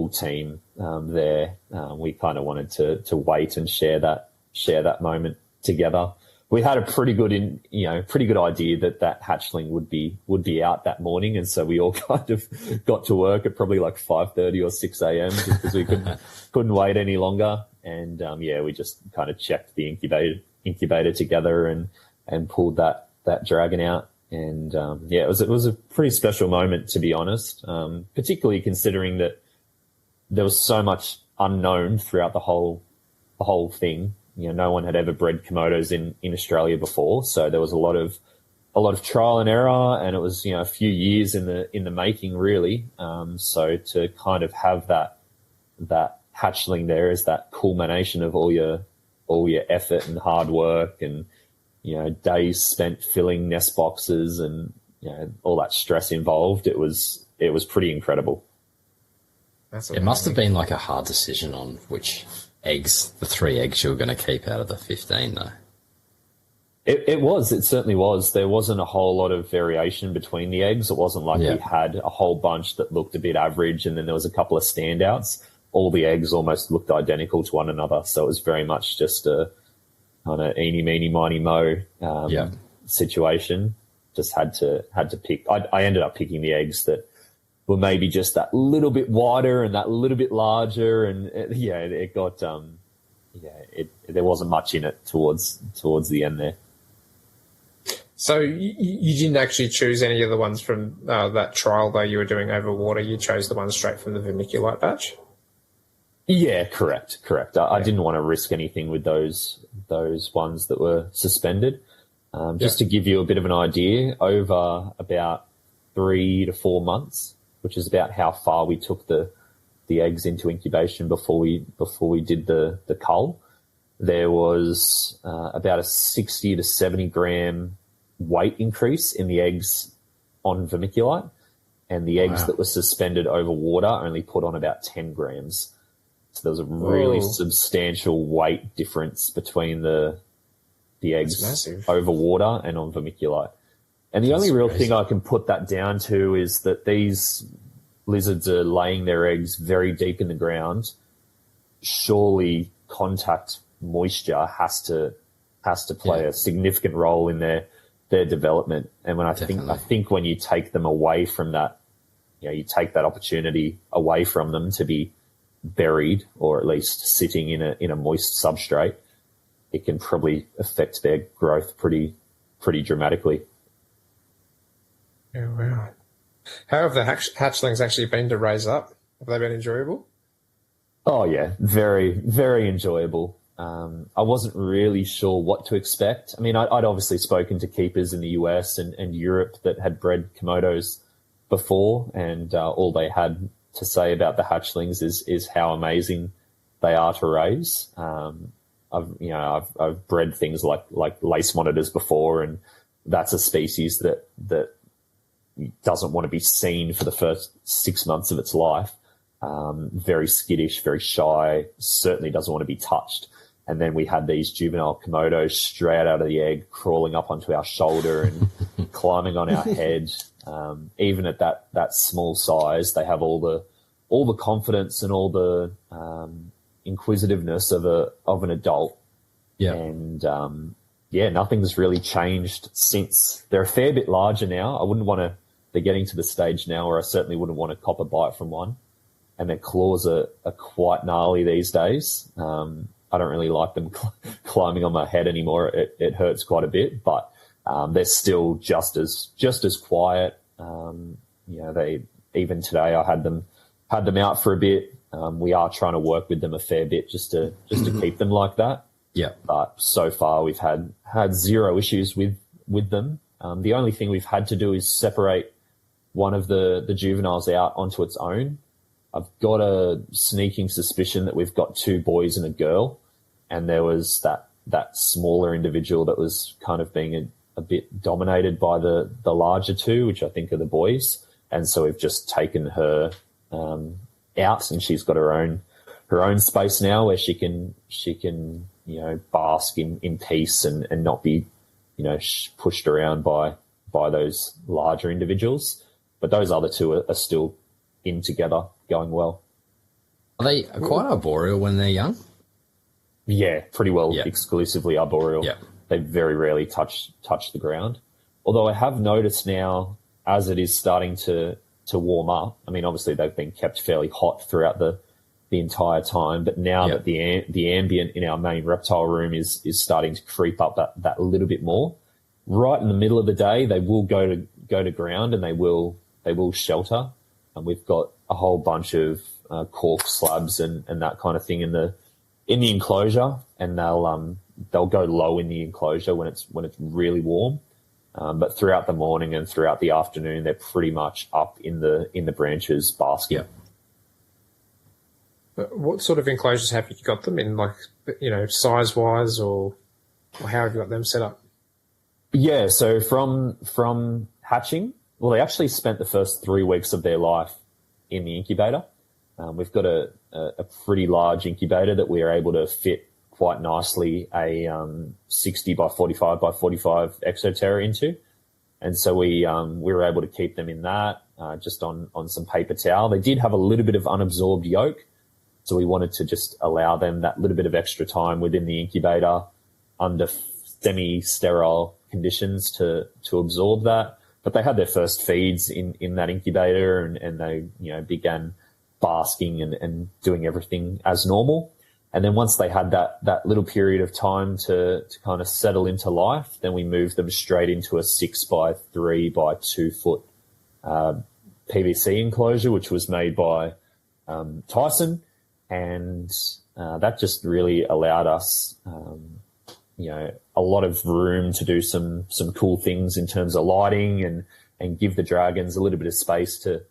team there. We kind of wanted to wait and share that moment together. We had a pretty good idea that hatchling would be out that morning, and so we all kind of got to work at probably like 5:30 or 6 a.m. just because we couldn't wait any longer. And we just kind of checked the incubator together and pulled that dragon out. And it was a pretty special moment, to be honest, particularly considering that there was so much unknown throughout the whole thing. No one had ever bred Komodos in Australia before, so there was a lot of trial and error, and it was a few years in the making, really. So to kind of have that hatchling there is that culmination of all your effort and hard work and days spent filling nest boxes and all that stress involved. It was pretty incredible. It must have been like a hard decision on which eggs, the 3 eggs you were going to keep out of the 15, though. It was. It certainly was. There wasn't a whole lot of variation between the eggs. It wasn't like we had a whole bunch that looked a bit average and then there was a couple of standouts. All the eggs almost looked identical to one another. So it was very much just a kind of eeny, meeny, miny, mo situation. Just had to pick. I ended up picking the eggs that were maybe just that little bit wider and that little bit larger. And it got, there wasn't much in it towards the end there. So you didn't actually choose any of the ones from that trial, though, you were doing over water. You chose the ones straight from the vermiculite batch? Yeah, correct. I didn't want to risk anything with those ones that were suspended. Just to give you a bit of an idea, over about 3 to 4 months, which is about how far we took the eggs into incubation before we did the cull, there was about a 60 to 70 gram weight increase in the eggs on vermiculite, and the eggs that were suspended over water only put on about 10 grams. So there was a really substantial weight difference between the eggs over water and on vermiculite. And the only real thing I can put that down to is that these lizards are laying their eggs very deep in the ground. Surely contact moisture has to play a significant role in their development. And when I think when you take them away from that, you take that opportunity away from them to be buried or at least sitting in a moist substrate, it can probably affect their growth pretty dramatically. Yeah, wow. How have the hatchlings actually been to raise up? Have they been enjoyable? Oh yeah, very, very enjoyable. I wasn't really sure what to expect. I mean, I'd obviously spoken to keepers in the US and Europe that had bred Komodos before, and all they had to say about the hatchlings is how amazing they are to raise. I've bred things like lace monitors before, and that's a species that doesn't want to be seen for the first 6 months of its life. Very skittish, very shy, certainly doesn't want to be touched. And then we had these juvenile Komodos straight out of the egg, crawling up onto our shoulder and climbing on our head. Even at that small size, they have all the confidence and all the inquisitiveness of an adult. Yeah. And nothing's really changed since. They're a fair bit larger now. They're getting to the stage now where I certainly wouldn't want to cop a bite from one. And their claws are quite gnarly these days. I don't really like them climbing on my head anymore. It hurts quite a bit, but they're still just as quiet. They even today I had them out for a bit. We are trying to work with them a fair bit just to keep them like that. Yeah. But so far we've had zero issues with them. The only thing we've had to do is separate one of the juveniles out onto its own. I've got a sneaking suspicion that we've got two boys and a girl, and there was that smaller individual that was kind of being a bit dominated by the larger two, which I think are the boys. And so we've just taken her out, and she's got her own space now where she can bask in peace and not be pushed around by those larger individuals. But those other two are still in together, going well. Are they quite arboreal when they're young? Yeah, pretty well. Yeah. Exclusively arboreal. Yeah. They very rarely touch the ground. Although I have noticed now, as it is starting to warm up, I mean, obviously they've been kept fairly hot throughout the entire time, but now that the ambient in our main reptile room is starting to creep up that little bit more, right in the middle of the day, they will go to ground, and they will shelter. And we've got a whole bunch of cork slabs and that kind of thing in the enclosure, and they'll go low in the enclosure when it's really warm. But throughout the morning and throughout the afternoon, they're pretty much up in the branches basking. Yeah. What sort of enclosures have you got them in, like, size-wise, or how have you got them set up? Yeah, so from hatching, well, they actually spent the first 3 weeks of their life in the incubator. We've got a pretty large incubator that we are able to fit quite nicely a 60 by 45 by 45 exoterra into. And so we were able to keep them in that, just on some paper towel. They did have a little bit of unabsorbed yolk, so we wanted to just allow them that little bit of extra time within the incubator under semi-sterile conditions to absorb that. But they had their first feeds in that incubator, and they began basking and doing everything as normal. And then once they had that little period of time to kind of settle into life, then we moved them straight into a 6 by 3 by 2 foot PVC enclosure, which was made by Tyson. And that just really allowed us, a lot of room to do some cool things in terms of lighting and give the dragons a little bit of space to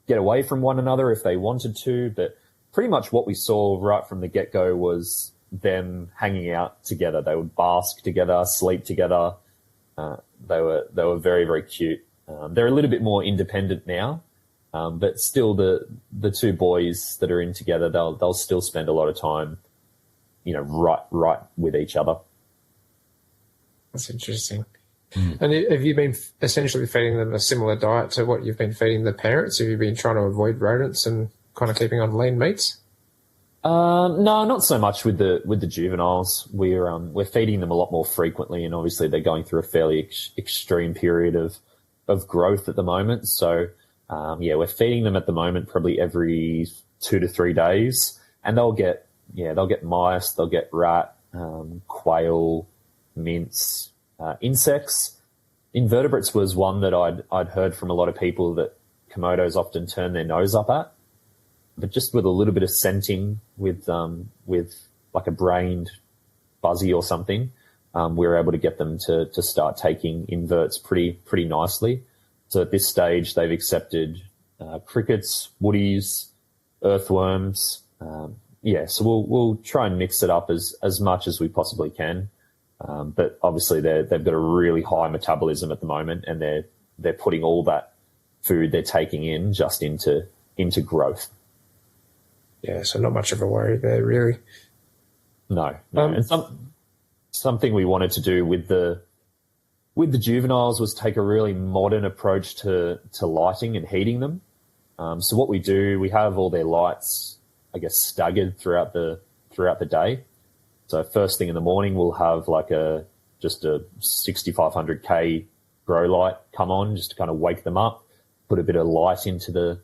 get away from one another if they wanted to. But pretty much what we saw right from the get-go was them hanging out together. They would bask together, sleep together. They were very, very cute. They're a little bit more independent now, but still the two boys that are in together, they'll still spend a lot of time, right with each other. That's interesting. And have you been essentially feeding them a similar diet to what you've been feeding the parents? Have you been trying to avoid rodents and kind of keeping on lean meats? No, not so much with the juveniles. We're feeding them a lot more frequently, and obviously they're going through a fairly extreme period of growth at the moment. So we're feeding them at the moment probably every 2 to 3 days, and they'll get mice, they'll get rat, quail, mince, insects. Invertebrates was one that I'd heard from a lot of people that Komodos often turn their nose up at, but just with a little bit of scenting with like a brained buzzy or something, we were able to get them to start taking inverts pretty nicely. So at this stage, they've accepted crickets, woodies, earthworms. So we'll try and mix it up as much as we possibly can. But obviously they've got a really high metabolism at the moment, and they're putting all that food they're taking in just into growth. Yeah, so not much of a worry there, really. No. And something we wanted to do with the juveniles was take a really modern approach to lighting and heating them. So what we do, we have all their lights, I guess, staggered throughout the day. So first thing in the morning, we'll have like just a 6500K grow light come on just to kind of wake them up, put a bit of light into the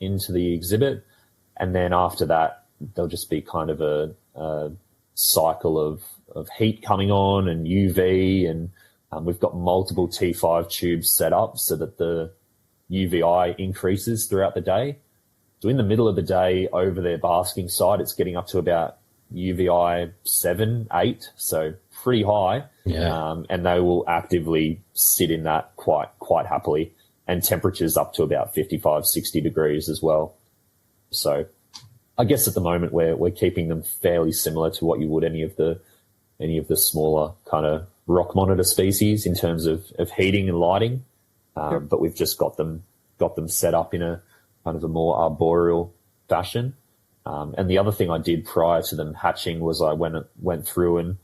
exhibit. And then after that, there'll just be kind of a cycle of heat coming on and UV, and we've got multiple T5 tubes set up so that the UVI increases throughout the day. So in the middle of the day over their basking site, it's getting up to about UVI 7, 8, so pretty high. Yeah. And they will actively sit in that quite happily, and temperatures up to about 55, 60 degrees as well. So I guess at the moment we're keeping them fairly similar to what you would any of the smaller kind of rock monitor species in terms of heating and lighting. But we've just got them set up in a kind of a more arboreal fashion. And the other thing I did prior to them hatching was I went through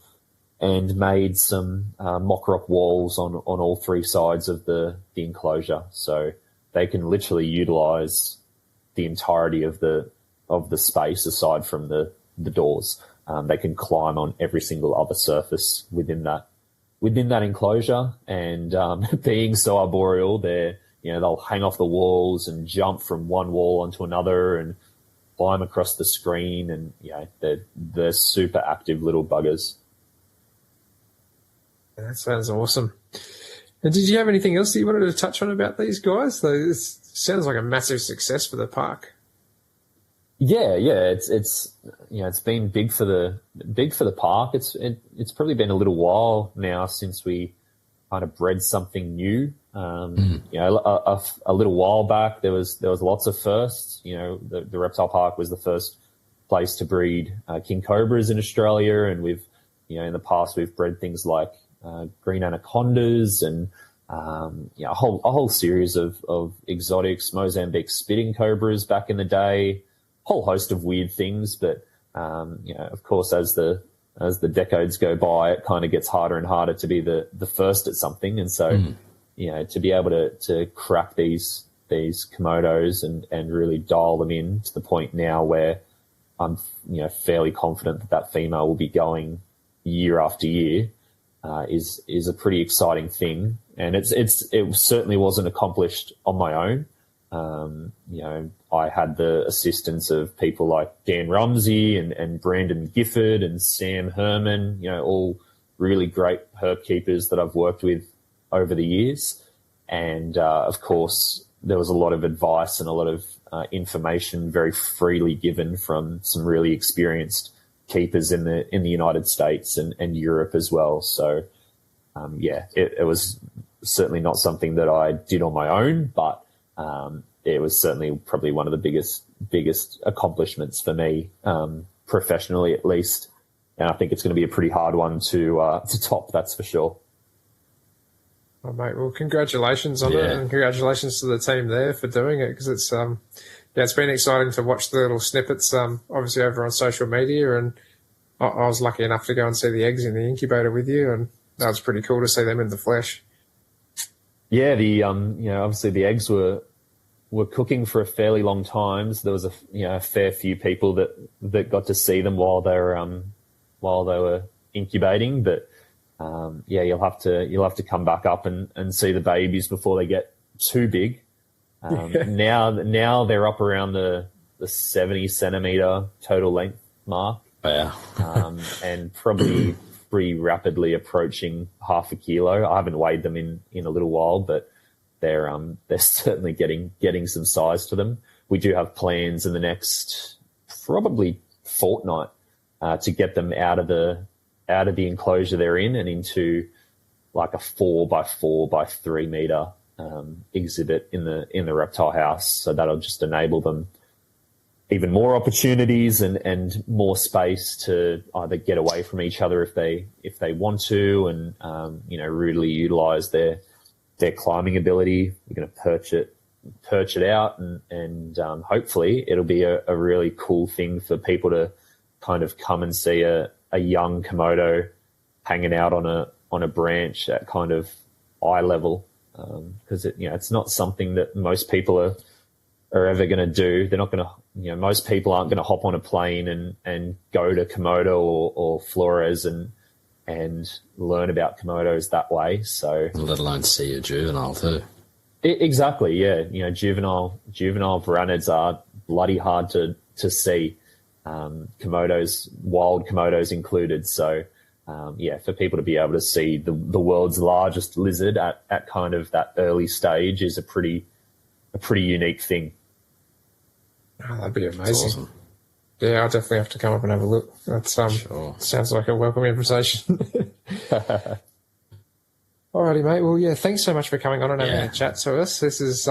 and made some mock rock walls on all three sides of the enclosure, so they can literally utilize the entirety of the space aside from the doors. They can climb on every single other surface within that enclosure, and being so arboreal, they'll hang off the walls and jump from one wall onto another and climb across the screen, and they're super active little buggers. That sounds awesome. And did you have anything else that you wanted to touch on about these guys? This sounds like a massive success for the park. Yeah, it's been big for the park. It's probably been a little while now since we kind of bred something new. A little while back there was lots of firsts. The reptile park was the first place to breed king cobras in Australia, and we've in the past we've bred things like green anacondas and a whole series of exotics, Mozambique spitting cobras back in the day. Whole host of weird things, but of course, as the decades go by, it kind of gets harder and harder to be the first at something, and so to be able to crack these Komodos and really dial them in to the point now where I'm fairly confident that female will be going year after year is a pretty exciting thing, and it certainly wasn't accomplished on my own. I had the assistance of people like Dan Rumsey and Brandon Gifford and Sam Herman, all really great herp keepers that I've worked with over the years. And, of course, there was a lot of advice and a lot of information very freely given from some really experienced keepers in the United States and Europe as well. So, it was certainly not something that I did on my own, but it was certainly probably one of the biggest accomplishments for me, professionally at least. And I think it's going to be a pretty hard one to top, that's for sure. Oh, mate, well, congratulations on it, and congratulations to the team there for doing it, because it's it's been exciting to watch the little snippets, obviously over on social media, and I was lucky enough to go and see the eggs in the incubator with you, and that was pretty cool to see them in the flesh. Yeah, obviously the eggs were cooking for a fairly long time, so there was a fair few people that got to see them while they were incubating, but you'll have to come back up and see the babies before they get too big. Now they're up around the 70 centimeter total length mark. Wow. And probably pretty rapidly approaching half a kilo. I haven't weighed them in a little while, but they're certainly getting some size to them. We do have plans in the next probably fortnight to get them out of the enclosure they're in and into like a 4x4x3 meter exhibit in the reptile house. So that'll just enable them even more opportunities and more space to either get away from each other if they want to, and really utilize their climbing ability. We're going to perch it out, and hopefully it'll be a really cool thing for people to kind of come and see a young Komodo hanging out on a branch at kind of eye level, because it's not something that most people are ever going to do. They're not going to, most people aren't going to hop on a plane and go to Komodo or Flores and learn about Komodos that way. So, let alone see a juvenile too. Exactly, yeah. Juvenile varanids are bloody hard to see. Komodos, wild Komodos included. So, for people to be able to see the world's largest lizard at kind of that early stage is a pretty unique thing. Oh, that'd be amazing. Awesome. Yeah, I'll definitely have to come up and have a look. That's Sure. Sounds like a welcome invitation. Alrighty, mate. Well, yeah, thanks so much for coming on and having a chat to us. This has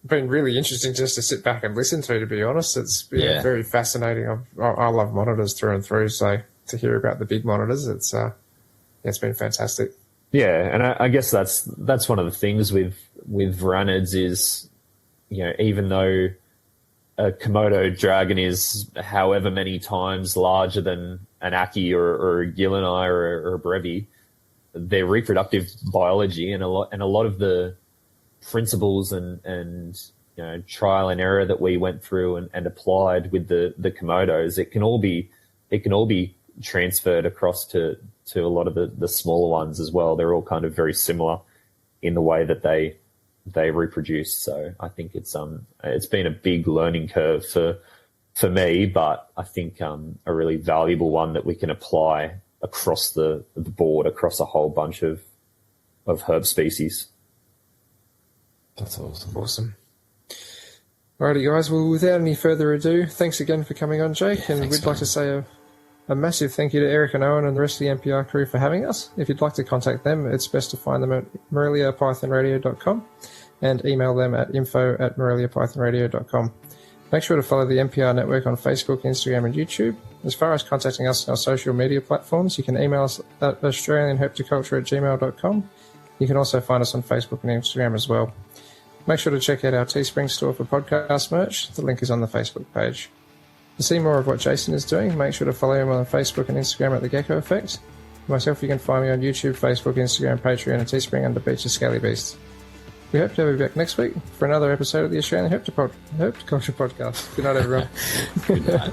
been really interesting just to sit back and listen to be honest. It's been very fascinating. I love monitors through and through, so to hear about the big monitors, it's been fantastic. Yeah, and I guess that's one of the things with varanids is, even though a Komodo dragon is however many times larger than an Aki or a Gilleneye or a Brevi, their reproductive biology and a lot of the principles and trial and error that we went through and applied with the Komodos, it can all be transferred across to a lot of the smaller ones as well. They're all kind of very similar in the way that they reproduce. So I think it's been a big learning curve for me, but I think a really valuable one that we can apply across the board, across a whole bunch of herb species. That's awesome. Awesome. Alrighty, guys. Well, without any further ado, thanks again for coming on, Jake. And we'd like to say a massive thank you to Eric and Owen and the rest of the NPR crew for having us. If you'd like to contact them, it's best to find them at moreliapythonradio.com and email them at info@moreliapythonradio.com. Make sure to follow the NPR network on Facebook, Instagram, and YouTube. As far as contacting us on our social media platforms, you can email us at australianherpetoculture@gmail.com. You can also find us on Facebook and Instagram as well. Make sure to check out our Teespring store for podcast merch. The link is on the Facebook page. To see more of what Jason is doing, make sure to follow him on Facebook and Instagram at The Gecko Effect. Myself, you can find me on YouTube, Facebook, Instagram, Patreon, and Teespring under Beach of Scaly Beast. We hope to have you back next week for another episode of the Australian Herpetoculture Podcast. Good night, everyone. Good night.